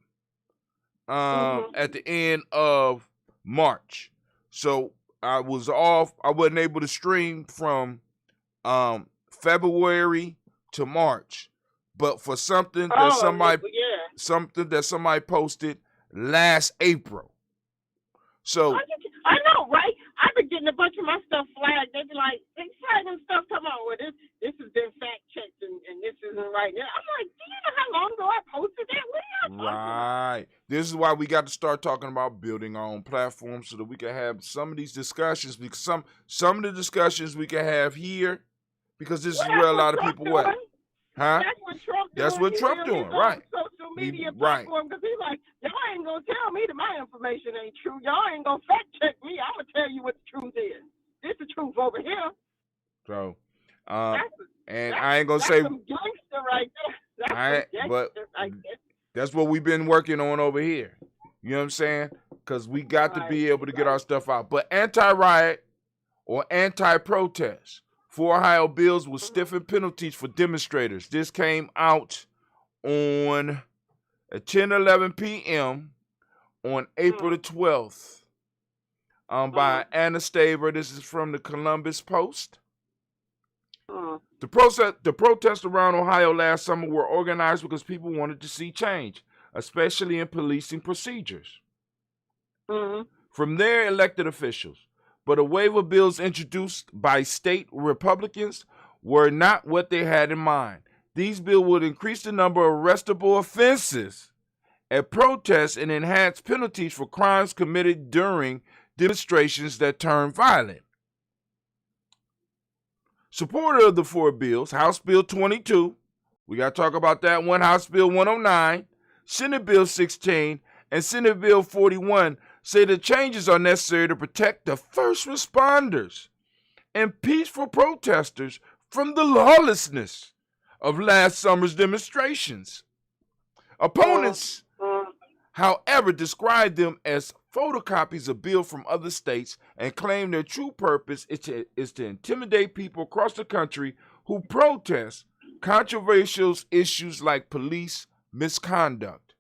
[SPEAKER 1] at the end of March. So I was off. I wasn't able to stream from February to March. But for something that somebody posted last April. So
[SPEAKER 11] I know, right? I've been getting a bunch of my stuff flagged. They be like, they flagging stuff. Come on, well, this has been fact checked and this isn't right. And I'm like, do you know how long ago I posted that? What are y'all talking
[SPEAKER 1] about? This is why we got to start talking about building our own platform so that we can have some of these discussions. Because some of the discussions we can have here, because this is where a lot of people went. Huh?
[SPEAKER 11] That's what Trump doing,
[SPEAKER 1] right?
[SPEAKER 11] Social media platform, because he's like, y'all ain't gonna tell me that my information ain't true. Y'all ain't gonna fact check me. I'm gonna tell you what the truth is. This is the truth over here.
[SPEAKER 1] So, I ain't gonna say.
[SPEAKER 11] Some gangster right there.
[SPEAKER 1] That's what we've been working on over here. You know what I'm saying? Because we got to be able to get our stuff out. But anti-riot or anti-protest. 4 Ohio bills will stiffen penalties for demonstrators. This came out on at 10:11 p.m. on April the 12th by Anna Staver. This is from the Columbus Post. The protests around Ohio last summer were organized because people wanted to see change, especially in policing procedures. From their elected officials. But a wave of bills introduced by state Republicans were not what they had in mind. These bills would increase the number of arrestable offenses at protests and enhance penalties for crimes committed during demonstrations that turn violent. Supporter of the 4 bills, House Bill 22, we got to talk about that one, House Bill 109, Senate Bill 16, and Senate Bill 41 say the changes are necessary to protect the first responders and peaceful protesters from the lawlessness of last summer's demonstrations. Opponents, however, describe them as photocopies of bills from other states and claim their true purpose is to intimidate people across the country who protest controversial issues like police misconduct.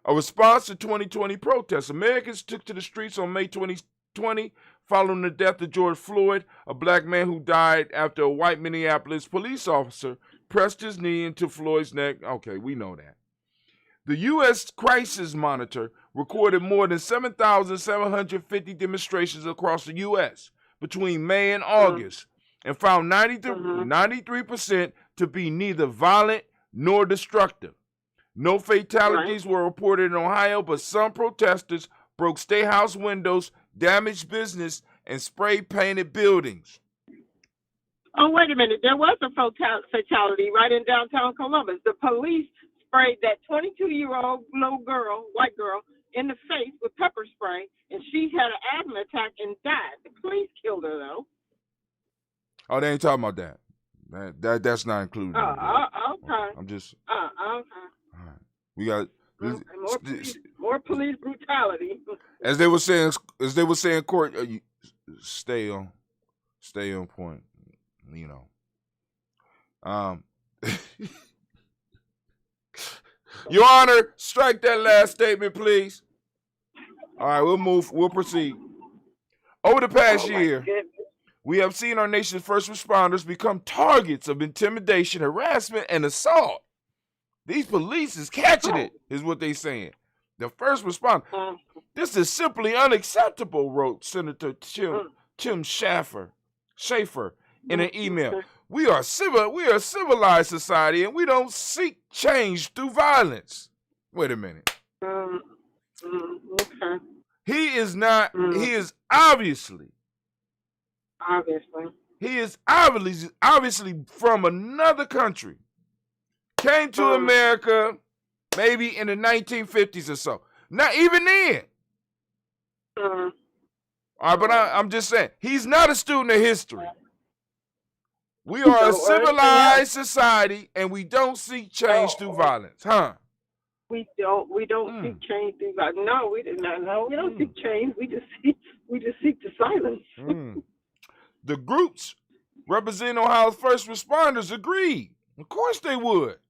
[SPEAKER 1] A response to 2020 protests, Americans took to the streets on May 2020 following the death of George Floyd, a black man who died after a white Minneapolis police officer pressed his knee into Floyd's neck. Okay, we know that. The U.S. Crisis Monitor recorded more than 7,750 demonstrations across the U.S. between May and August and found 93% to be neither violent nor destructive. No fatalities were reported in Ohio, but some protesters broke state house windows, damaged business, and spray-painted buildings.
[SPEAKER 11] Oh, wait a minute. There was a fatality right in downtown Columbus. The police sprayed that 22-year-old white girl, in the face with pepper spray, and she had an asthma attack and died. The police killed her, though.
[SPEAKER 1] Oh, they ain't talking about that. That's not included.
[SPEAKER 11] Okay.
[SPEAKER 1] I'm just.
[SPEAKER 11] Okay.
[SPEAKER 1] All right. We got
[SPEAKER 11] More police brutality.
[SPEAKER 1] As they were saying, court, stay on point. You know. Your Honor, strike that last statement, please. All right, we'll proceed. Over the past year, we have seen our nation's first responders become targets of intimidation, harassment, and assault. These police is catching it, is what they saying. The first responder. This is simply unacceptable, wrote Senator Tim Schaefer in an email. We are a civilized society, and we don't seek change through violence. Wait a minute.
[SPEAKER 11] Okay.
[SPEAKER 1] He is not. He is obviously. He is obviously from another country. Came to America maybe in the 1950s or so. Not even then. All right, but I'm just saying, he's not a student of history. We are a civilized society, and we don't seek change through violence, huh?
[SPEAKER 11] We don't seek change through violence. No, we did not. No, we don't seek change. We just seek the silence.
[SPEAKER 1] The groups representing Ohio's first responders agreed. Of course they would.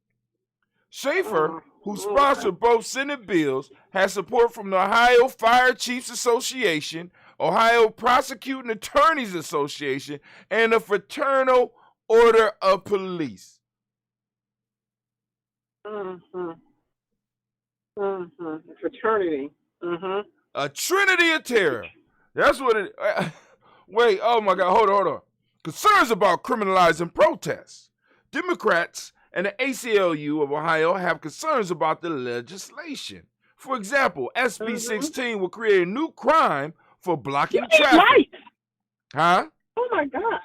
[SPEAKER 1] Schaefer, who sponsored both Senate bills, has support from the Ohio Fire Chiefs Association, Ohio Prosecuting Attorneys Association, and the Fraternal Order of Police.
[SPEAKER 11] Fraternity.
[SPEAKER 1] A trinity of terror. That's what it. Wait. Oh my God. Hold on. Concerns about criminalizing protests. Democrats and the ACLU of Ohio have concerns about the legislation. For example, SB 16 will create a new crime for blocking traffic. Huh?
[SPEAKER 11] Oh my God.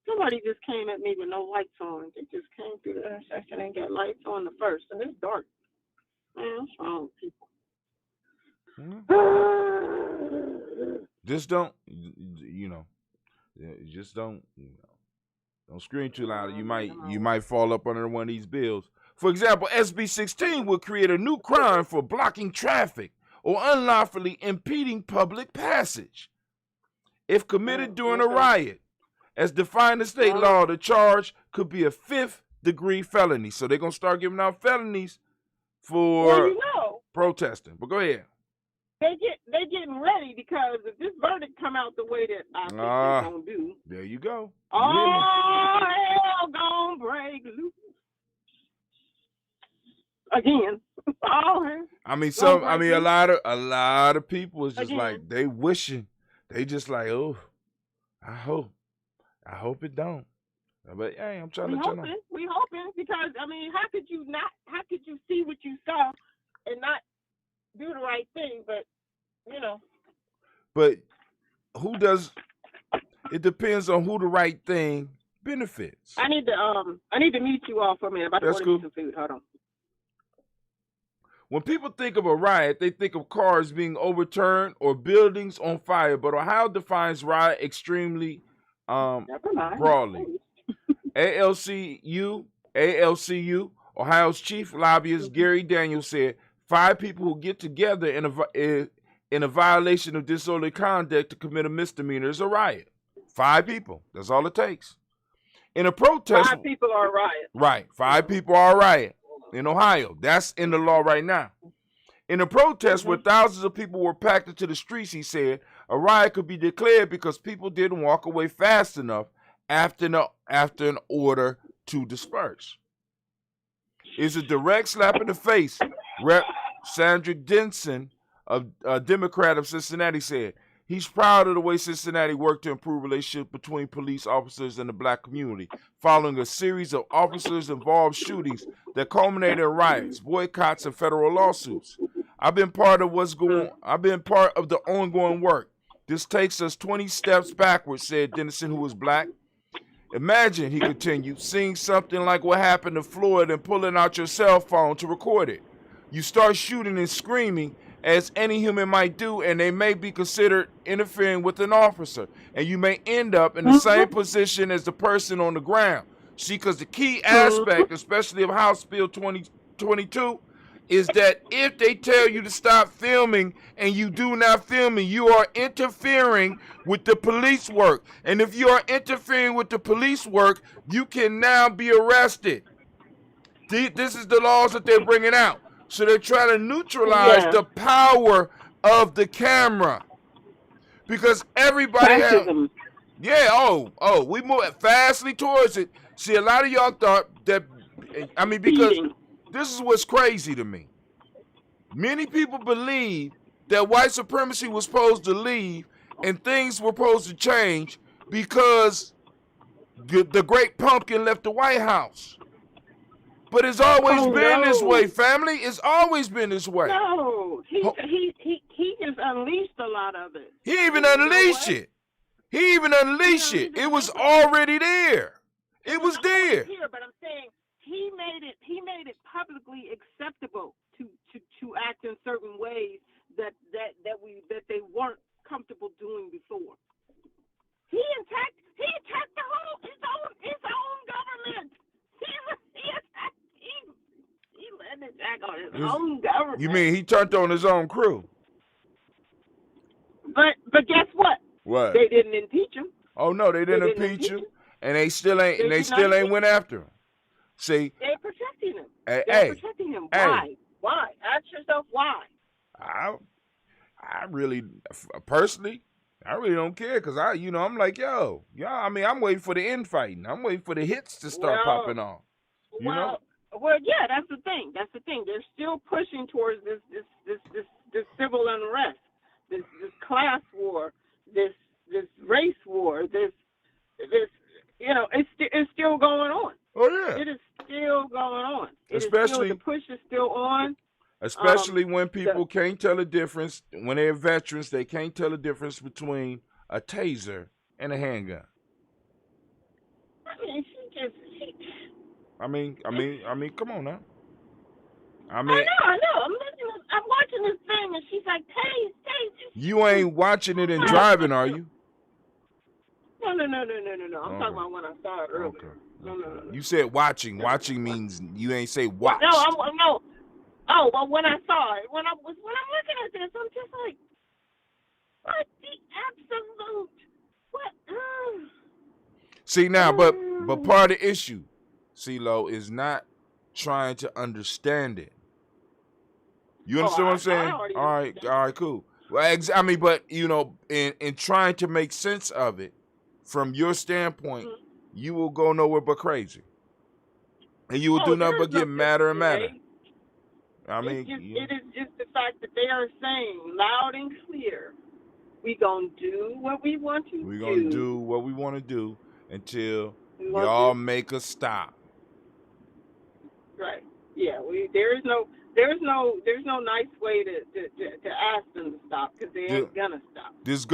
[SPEAKER 11] Somebody just came at me with no lights on. They just came through the intersection and got lights on the first, and it's dark. Man, what's wrong with people?
[SPEAKER 1] Just don't, don't scream too loud. You might fall up under one of these bills. For example, SB 16 will create a new crime for blocking traffic or unlawfully impeding public passage. If committed during a riot, as defined in state law, the charge could be a 5th-degree felony. So they're going to start giving out felonies for protesting. But go ahead.
[SPEAKER 11] They getting ready, because if this verdict come out the way that I think they're going to do.
[SPEAKER 1] There you go.
[SPEAKER 11] All hell gonna break loose. Again.
[SPEAKER 1] A lot of people is just like, they wishing. They just like, oh, I hope it don't. But hey, I'm trying to tell them.
[SPEAKER 11] We hoping, because how could you see what you saw and not do the right thing? But
[SPEAKER 1] But who does? It depends on who the right thing benefits.
[SPEAKER 11] I need to mute you off for a minute. I'm about to order some food. Hold on.
[SPEAKER 1] When people think of a riot, they think of cars being overturned or buildings on fire. But Ohio defines riot extremely broadly. ALCU, Ohio's chief lobbyist Gary Daniels said 5 people who get together in a violation of disorderly conduct to commit a misdemeanor is a riot. 5 people. That's all it takes. In a protest,
[SPEAKER 11] 5 people are a riot.
[SPEAKER 1] Right. 5 people are a riot in Ohio. That's in the law right now. In a protest where thousands of people were packed into the streets, he said, a riot could be declared because people didn't walk away fast enough after an order to disperse. It's a direct slap in the face. Rep. Sandra Denson, a Democrat of Cincinnati, said he's proud of the way Cincinnati worked to improve relationships between police officers and the black community, following a series of officers-involved shootings that culminated in riots, boycotts, and federal lawsuits. I've been part of the ongoing work. This takes us 20 steps backwards, said Denison, who was black. Imagine, he continued, seeing something like what happened to Floyd and pulling out your cell phone to record it. You start shooting and screaming, as any human might do, and they may be considered interfering with an officer, and you may end up in the same position as the person on the ground. See, because the key aspect, especially of House Bill 2022, is that if they tell you to stop filming and you do not film, you are interfering with the police work. And if you are interfering with the police work, you can now be arrested. This is the laws that they're bringing out. So they're trying to neutralize
[SPEAKER 11] Yeah.
[SPEAKER 1] the power of the camera. Because everybody has...
[SPEAKER 11] Fascism.
[SPEAKER 1] Yeah, we move fastly towards it. See, a lot of y'all thought that, I mean, because this is what's crazy to me. Many people believe that white supremacy was supposed to leave and things were supposed to change because the great pumpkin left the White House. But it's always been this way, family. It's always been this way.
[SPEAKER 11] No, he just unleashed a lot of it.
[SPEAKER 1] He even unleashed it. He even unleashed it. It was already there. It was there.
[SPEAKER 11] Here, but I'm saying he made it publicly acceptable to act in certain ways that they weren't comfortable doing before. He attacked the whole his own government. He led an attack on his own government.
[SPEAKER 1] You mean he turned on his own crew?
[SPEAKER 11] But guess what?
[SPEAKER 1] What?
[SPEAKER 11] They didn't impeach him.
[SPEAKER 1] Oh no, they didn't impeach him, and they still ain't went after him. See,
[SPEAKER 11] they're protecting him.
[SPEAKER 1] They're
[SPEAKER 11] protecting him. Why? Why? Ask yourself why.
[SPEAKER 1] I really, personally, I really don't care because I'm like, yo, I mean, I'm waiting for the infighting. I'm waiting for the hits to start popping off. You know?
[SPEAKER 11] Well, yeah, that's the thing. They're still pushing towards this civil unrest, this class war, this race war, this it's still going on.
[SPEAKER 1] Oh yeah,
[SPEAKER 11] it is still going on.
[SPEAKER 1] Especially
[SPEAKER 11] the push is still on.
[SPEAKER 1] Especially when people can't tell the difference, when they're veterans, they can't tell the difference between a taser and a handgun. I mean, come on now. I know.
[SPEAKER 11] I'm watching this thing, and she's like, "Tase."
[SPEAKER 1] You ain't watching it and driving, are you?
[SPEAKER 11] No. I'm talking about when I saw it earlier.
[SPEAKER 1] Okay.
[SPEAKER 11] No.
[SPEAKER 1] You said watching. Watching means you ain't say watch.
[SPEAKER 11] No. Oh, well, when I saw it, when I'm looking at this, I'm just like, what the absolute, what?
[SPEAKER 1] See now, but part of the issue, CeeLo, is not trying to understand it. You understand what I'm saying? All right, cool. Well, I mean, but in trying to make sense of it from your standpoint, you will go nowhere but crazy, and you will do nothing but get madder and madder. I mean,
[SPEAKER 11] it is just the fact that they are saying loud and clear, we gonna do what we want to do.
[SPEAKER 1] We're gonna do what we want to do until y'all make us stop.
[SPEAKER 11] Right. Yeah. There's no nice way to ask them to stop because they ain't gonna stop.
[SPEAKER 1] This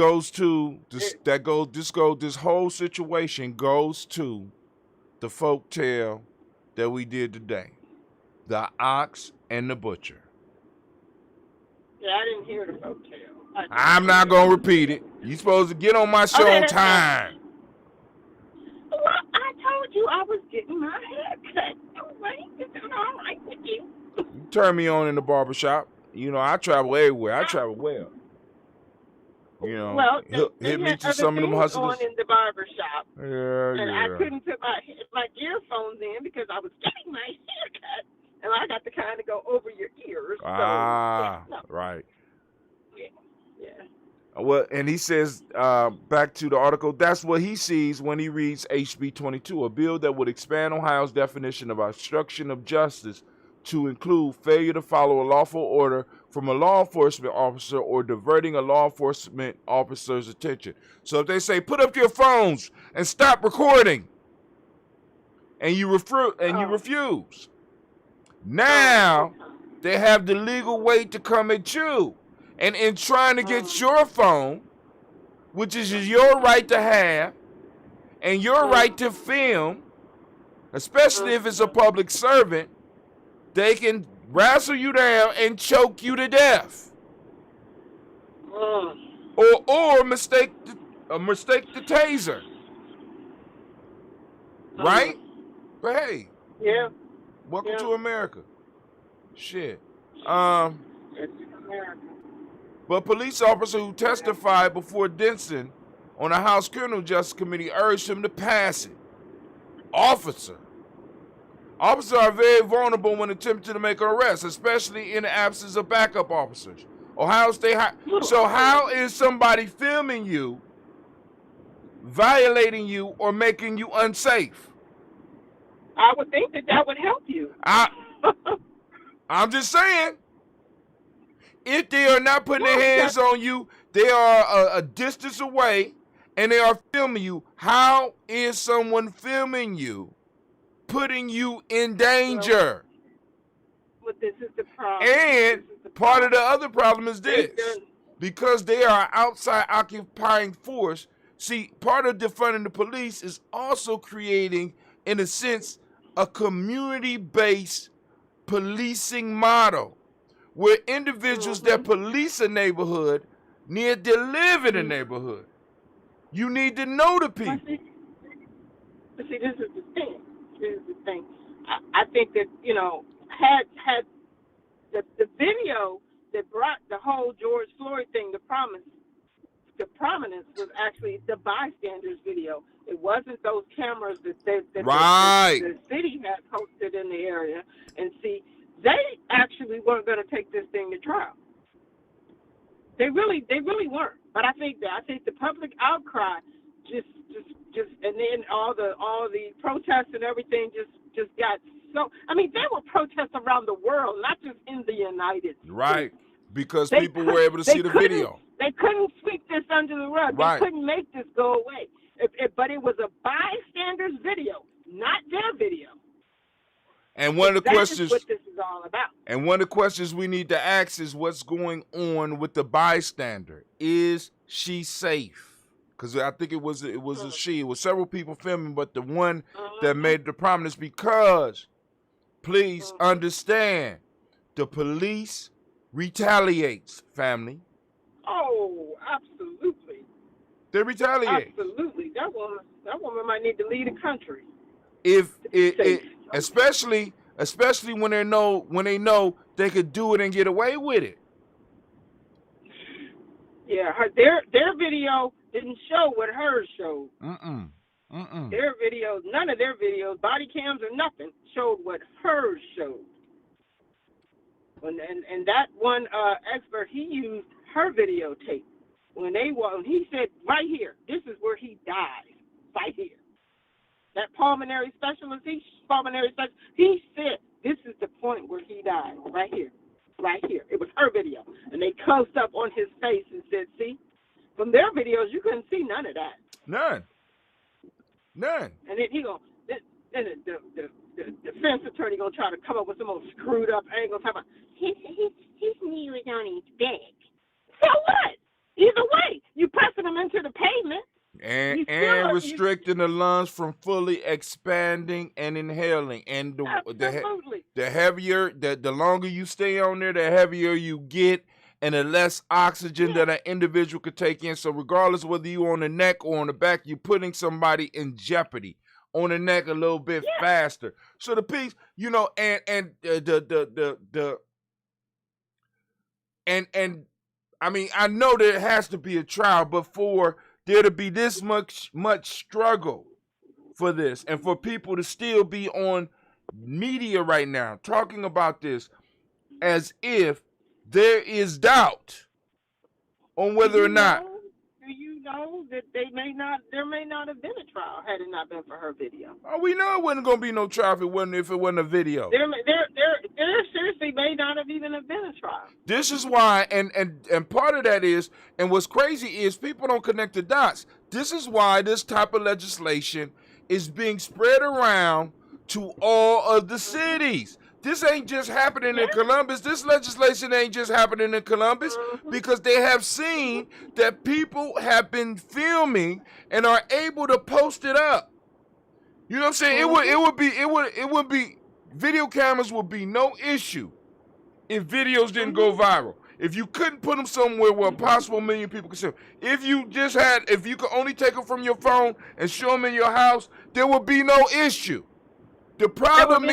[SPEAKER 1] whole situation goes to the folk tale that we did today, the ox and the butcher.
[SPEAKER 11] Yeah, I didn't hear the folk tale.
[SPEAKER 1] I'm not gonna repeat it. You supposed to get on my show on time.
[SPEAKER 11] Well, I told you I was getting my hair cut. Is it all right with you?
[SPEAKER 1] You turn me on in the barbershop. I travel everywhere. I travel well.
[SPEAKER 11] Well,
[SPEAKER 1] hit me to some of them hustlers.
[SPEAKER 11] On in the barbershop.
[SPEAKER 1] Yeah.
[SPEAKER 11] And I couldn't put my earphones in because I was getting my hair cut. And I got to kind of go over your ears.
[SPEAKER 1] Right.
[SPEAKER 11] Yeah.
[SPEAKER 1] Well, and he says, back to the article, that's what he sees when he reads HB 22, a bill that would expand Ohio's definition of obstruction of justice to include failure to follow a lawful order from a law enforcement officer or diverting a law enforcement officer's attention. So if they say, put up your phones and stop recording, and you refuse, now they have the legal way to come at you. And in trying to get your phone, which is your right to have, and your right to film, especially if it's a public servant, they can wrestle you down and choke you to death. Or mistake the taser. Right? But hey.
[SPEAKER 11] Yeah.
[SPEAKER 1] Welcome to America. Shit.
[SPEAKER 11] It's America.
[SPEAKER 1] But police officer who testified before Denson on the House Criminal Justice Committee urged him to pass it. Officers are very vulnerable when attempting to make an arrest, especially in the absence of backup officers. Ohio State So how is somebody filming you, violating you, or making you unsafe?
[SPEAKER 11] I would think that would help you.
[SPEAKER 1] I'm just saying. If they are not putting their hands on you, they are a distance away, and they are filming you. How is someone filming you, putting you in danger?
[SPEAKER 11] But this is the problem.
[SPEAKER 1] And part of the other problem is this. Because they are outside occupying force, see, part of defunding the police is also creating, in a sense, a community-based policing model, where individuals that police a neighborhood need to live in a neighborhood. You need to know the people.
[SPEAKER 11] But see, this is the thing. I think that, had the video that brought the whole George Floyd thing to prominence was actually the bystanders video. It wasn't those cameras that the city had posted in the area. And see, they actually weren't going to take this thing to trial. They really weren't. But I think the public outcry just and then all the protests and everything just got so. I mean, there were protests around the world, not just in the United States.
[SPEAKER 1] Right, because people were able to see the video.
[SPEAKER 11] They couldn't sweep this under the rug.
[SPEAKER 1] Right.
[SPEAKER 11] They couldn't make this go away. But it was a bystander's video, not their video.
[SPEAKER 1] And one of the questions,
[SPEAKER 11] is what this is all about.
[SPEAKER 1] And one of the questions we need to ask is, what's going on with the bystander? Is she safe? Because I think it was a she. It was several people filming, but the one that made the prominence, because please understand, the police retaliates, family.
[SPEAKER 11] Oh, absolutely.
[SPEAKER 1] They retaliate.
[SPEAKER 11] Absolutely. That woman might need to leave the country.
[SPEAKER 1] Especially when they know they could do it and get away with it.
[SPEAKER 11] Yeah, their video didn't show what hers showed. Their videos, none of their videos, body cams or nothing, showed what hers showed. And that one expert, he used her videotape when he said right here, this is where he died, right here. That pulmonary specialist, he said this is the point where he died, right here. It was her video. And they closed up on his face and said, see, from their videos, you couldn't see none of that.
[SPEAKER 1] None.
[SPEAKER 11] And then the defense attorney gonna try to come up with some old screwed up angle, talking about his knee was on his back. So what? Either way, you pressing him into the pavement.
[SPEAKER 1] And restricting the lungs from fully expanding and inhaling. And the heavier, the longer you stay on there, the heavier you get, and the less oxygen that an individual could take in. So regardless of whether you're on the neck or on the back, you're putting somebody in jeopardy. On the neck a little bit faster. So the piece, and I mean, I know there has to be a trial, but for there to be this much struggle for this, and for people to still be on media right now talking about this as if there is doubt on whether or not.
[SPEAKER 11] Do you know that there may not have been a trial had it not been for her video?
[SPEAKER 1] Oh, we know it wasn't gonna be no trial if it wasn't a video.
[SPEAKER 11] There seriously may not have even been a trial.
[SPEAKER 1] This is why, and part of that is, and what's crazy is people don't connect the dots. This is why this type of legislation is being spread around to all of the cities. This ain't just happening in Columbus. This legislation ain't just happening in Columbus because they have seen that people have been filming and are able to post it up. You know what I'm saying? It would be video cameras would be no issue if videos didn't go viral. If you couldn't put them somewhere where a possible million people could see them. If you could only take them from your phone and show them in your house, there would be no issue. The problem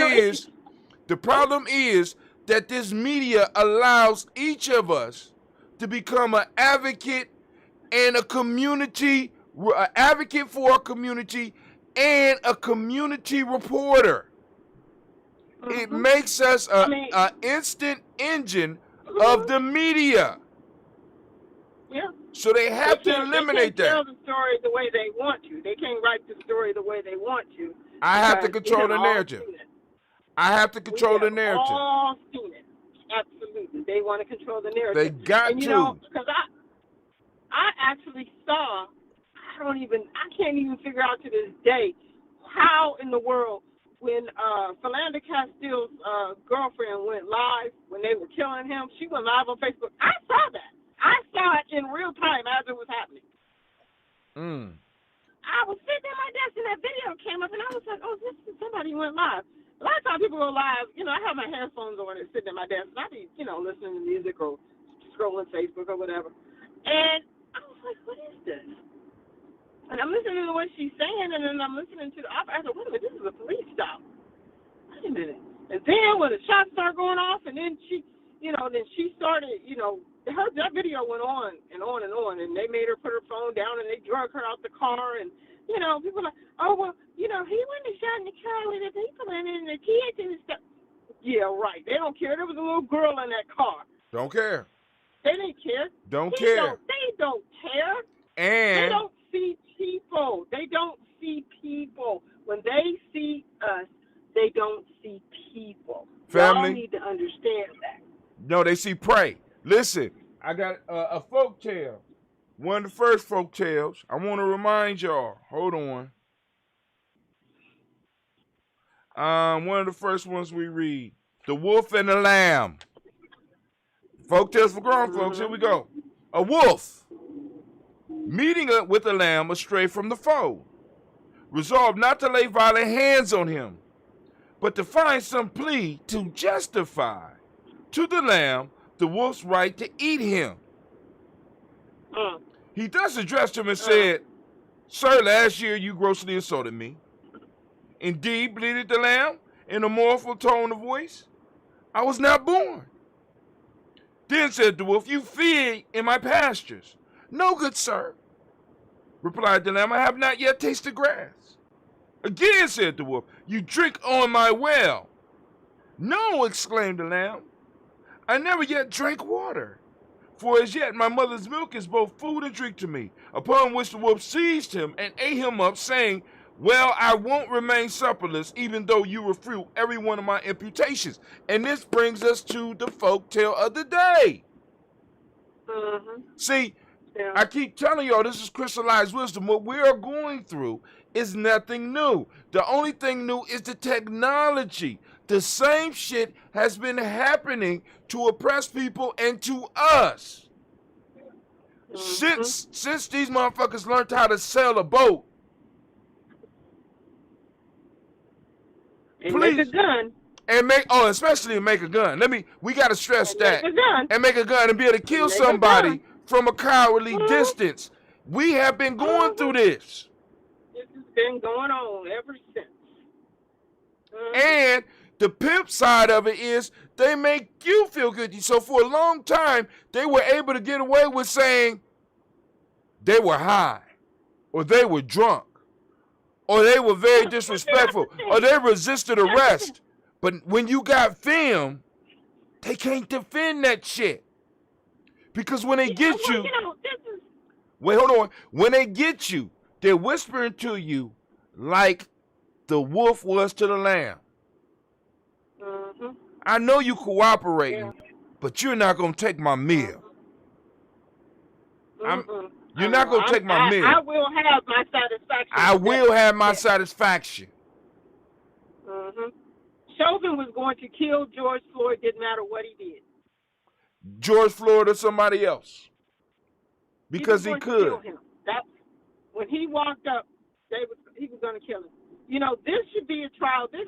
[SPEAKER 1] is that this media allows each of us to become an advocate and a community, an advocate for a community and a community reporter. It makes us an instant engine of the media.
[SPEAKER 11] Yeah.
[SPEAKER 1] So they have to eliminate
[SPEAKER 11] they can't
[SPEAKER 1] that.
[SPEAKER 11] tell the story the way they want to. They can't write the story the way they want to.
[SPEAKER 1] I have to control the narrative. I have to control the narrative.
[SPEAKER 11] We've all seen it. Absolutely. They want to control the narrative.
[SPEAKER 1] They got
[SPEAKER 11] and, you
[SPEAKER 1] to.
[SPEAKER 11] know, because I actually saw, I can't even figure out to this day how in the world when Philando Castile's girlfriend went live when they were killing him, she went live on Facebook. I saw that. I saw it in real time as it was happening. I was sitting at my desk and that video came up and I was like, oh, this is somebody went live. A lot of times people go live, you know, I have my headphones on and sitting at my desk and I be, you know, listening to music or scrolling Facebook or whatever. And I was like, what is this? And I'm listening to what she's saying and then I'm listening to the opera. I said, wait a minute, this is a police stop. Wait a minute. And then when the shots started going off and then she, you know, then she started, you know, that video went on and on and on, and they made her put her phone down, and they drug her out the car, and, you know, people are like, oh, well, you know, he wouldn't have shot in the car with the people in it and the kids and stuff. Yeah, right. They don't care. There was a little girl in that car.
[SPEAKER 1] Don't care.
[SPEAKER 11] They didn't care.
[SPEAKER 1] Don't care.
[SPEAKER 11] They don't care.
[SPEAKER 1] And
[SPEAKER 11] they don't see people. They don't see people. When they see us, they don't see people.
[SPEAKER 1] Family.
[SPEAKER 11] Y'all need to understand that.
[SPEAKER 1] No, they see prey. Listen, I got a folk tale. One of the first folk tales. I want to remind y'all. Hold on. One of the first ones we read. The Wolf and the Lamb. Folk tales for grown folks. Here we go. A wolf meeting with a lamb astray from the fold, resolved not to lay violent hands on him, but to find some plea to justify to the lamb the wolf's right to eat him. He thus addressed him and said, Sir, last year you grossly assaulted me. Indeed, bleated the lamb in a mournful tone of voice, I was not born. Then said the wolf, you feed in my pastures. No, good sir, replied the lamb, I have not yet tasted grass. Again said the wolf, you drink on my well. No, exclaimed the lamb, I never yet drank water, for as yet my mother's milk is both food and drink to me. Upon which the wolf seized him and ate him up, saying, well, I won't remain supperless, even though you refute every one of my imputations. And this brings us to the folk tale of the day. See, I keep telling y'all, this is crystallized wisdom. What we are going through is nothing new. The only thing new is the technology. The same shit has been happening to oppress people and to us. Since these motherfuckers learned how to sail a boat.
[SPEAKER 11] And make a gun.
[SPEAKER 1] And especially make a gun. We gotta stress that.
[SPEAKER 11] Make a gun.
[SPEAKER 1] And make a gun and be able to kill somebody from a cowardly distance. We have been going through this.
[SPEAKER 11] This has been going on ever since.
[SPEAKER 1] And the pimp side of it is they make you feel good. So for a long time, they were able to get away with saying they were high, or they were drunk, or they were very disrespectful, or they resisted arrest. But when you got film, they can't defend that shit. Because when they get you, wait, hold on. When they get you, they're whispering to you like the wolf was to the lamb. I know you cooperating, but you're not going to take my meal. You're not going to take my meal.
[SPEAKER 11] I will have my satisfaction.
[SPEAKER 1] I will have my satisfaction.
[SPEAKER 11] Chauvin was going to kill George Floyd, didn't matter what he did.
[SPEAKER 1] George Floyd or somebody else. Because he could.
[SPEAKER 11] Kill him. When he walked up, he was going to kill him. You know, this should be a trial. They've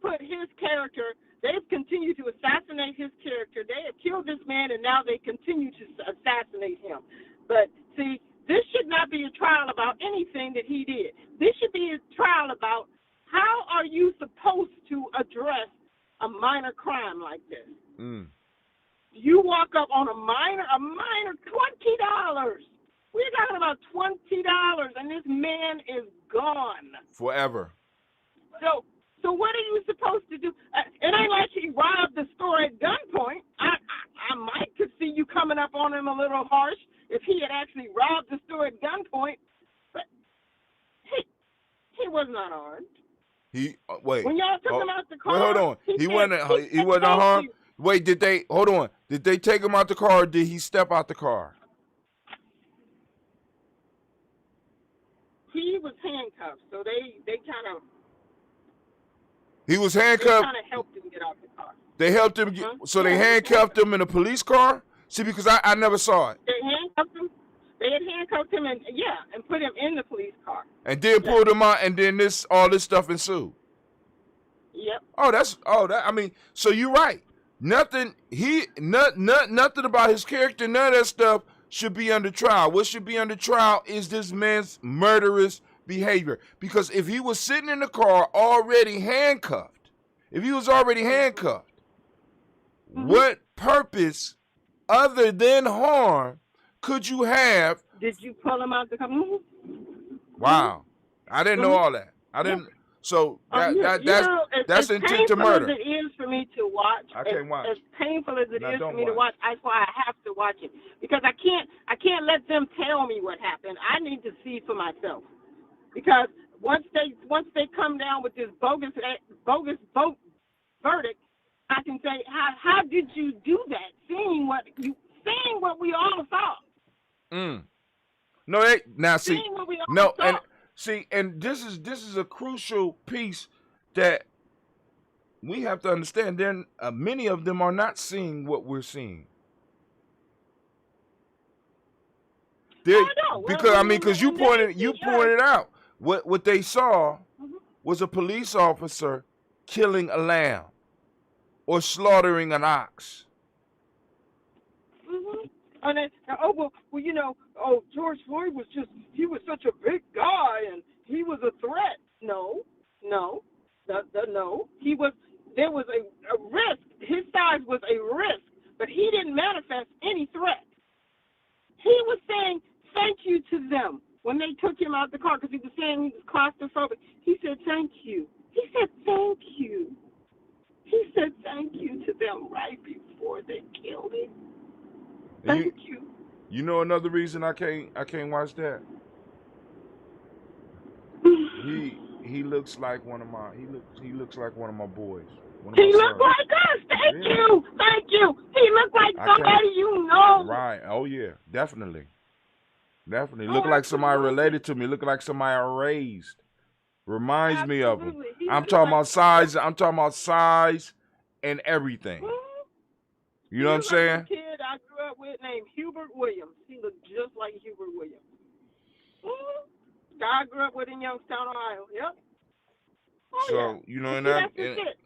[SPEAKER 11] put his character, they've continued to assassinate his character. They have killed this man, and now they continue to assassinate him. But, see, this should not be a trial about anything that he did. This should be a trial about how are you supposed to address a minor crime like this.
[SPEAKER 1] Mm.
[SPEAKER 11] You walk up on a minor $20. We're talking about $20, and this man is gone
[SPEAKER 1] Forever.
[SPEAKER 11] So what are you supposed to do? It ain't like he robbed the store at gunpoint. I might could see you coming up on him a little harsh if he had actually robbed the store at gunpoint, but he was not armed.
[SPEAKER 1] Wait.
[SPEAKER 11] When y'all took him out the car,
[SPEAKER 1] wait, hold on. He wasn't harmed. Wait, hold on? Did they take him out the car, or did he step out the car?
[SPEAKER 11] He was handcuffed, so they kind of.
[SPEAKER 1] He was
[SPEAKER 11] They
[SPEAKER 1] handcuffed.
[SPEAKER 11] kind of helped him get out the car.
[SPEAKER 1] They helped him so they handcuffed him in a police car? See, because I never saw it.
[SPEAKER 11] They handcuffed him. They had handcuffed him and put him in the police car.
[SPEAKER 1] And then pulled him out, and then all this stuff ensued.
[SPEAKER 11] Yep.
[SPEAKER 1] So you're right. Nothing about his character, none of that stuff should be under trial. What should be under trial is this man's murderous behavior. Because if he was sitting in the car already handcuffed, what purpose other than harm could you have?
[SPEAKER 11] Did you pull him out the car?
[SPEAKER 1] Wow. I didn't know all that. I didn't. So that's intent to murder.
[SPEAKER 11] As it is for me to watch,
[SPEAKER 1] I can't watch.
[SPEAKER 11] As painful as it is for me to watch, that's why I have to watch it, because I can't let them tell me what happened. I need to see for myself, because once they come down with this bogus vote verdict, I can say, how did you do that? Seeing what we all saw.
[SPEAKER 1] And this is a crucial piece that we have to understand. Then many of them are not seeing what we're seeing. Because you pointed out what they saw was a police officer killing a lamb or slaughtering an ox.
[SPEAKER 11] And then, George Floyd he was such a big guy and he was a threat. No. There was a risk. His size was a risk, but he didn't manifest any threat. He was saying thank you to them when they took him out the car, because he was saying he was claustrophobic. He said thank you. He said thank you. He said thank you to them right before they killed him. Thank you.
[SPEAKER 1] You know another reason I can't watch that? He looks like one of my boys.
[SPEAKER 11] He looked like us. Thank you. He looked like somebody you know.
[SPEAKER 1] Right. Oh yeah. Definitely. Look like somebody related to me. Look like somebody I raised. Reminds me of him. I'm talking about size and everything. You know what I'm saying?
[SPEAKER 11] Like a kid I grew up with named Hubert Williams. He looked just like Hubert Williams. Guy I grew up with in Youngstown, Ohio. Yep.
[SPEAKER 1] That's
[SPEAKER 11] it.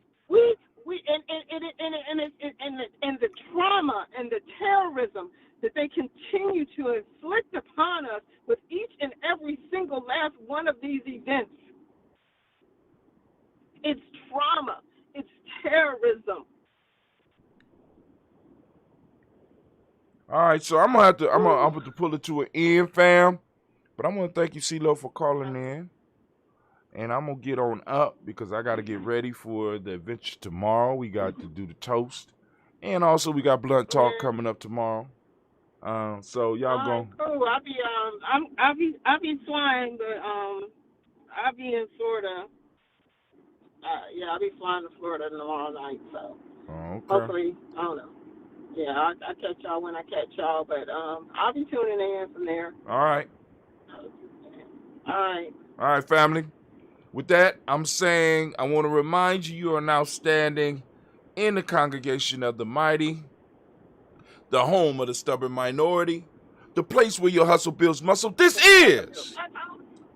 [SPEAKER 11] And the trauma and the terrorism that they continue to inflict upon us with each and every single last one of these events. It's trauma. It's terrorism.
[SPEAKER 1] All right, so I'm gonna have to pull it to an end, fam. But I'm gonna thank you, CeeLo, for calling in, and I'm gonna get on up because I got to get ready for the adventure tomorrow. We got to do the toast, and also we got Blunt Talk coming up tomorrow. So y'all go.
[SPEAKER 11] Cool. I'll be flying, but I'll be in Florida. I'll be flying to Florida tomorrow night. So hopefully, I don't know. Yeah, I'll catch y'all when I catch y'all, but I'll be tuning in from there.
[SPEAKER 1] All right.
[SPEAKER 11] All
[SPEAKER 1] right, family. With that, I'm saying I want to remind you, you are now standing in the congregation of the mighty, the home of the stubborn minority, the place where your hustle builds muscle. This is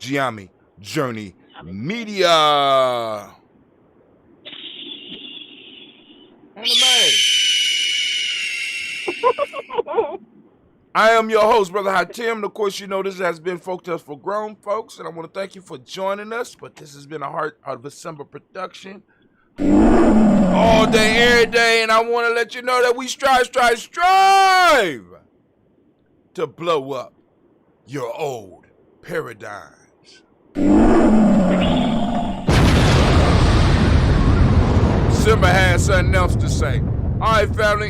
[SPEAKER 1] Giami Journey Media. I am your host, Brother Hatim, and of course, you know this has been Folktales for Grown Folks, and I want to thank you for joining us, but this has been a Heart of December production. all day, every day, and I want to let you know that we strive to blow up your old paradigms. Simba had something else to say. All right, family.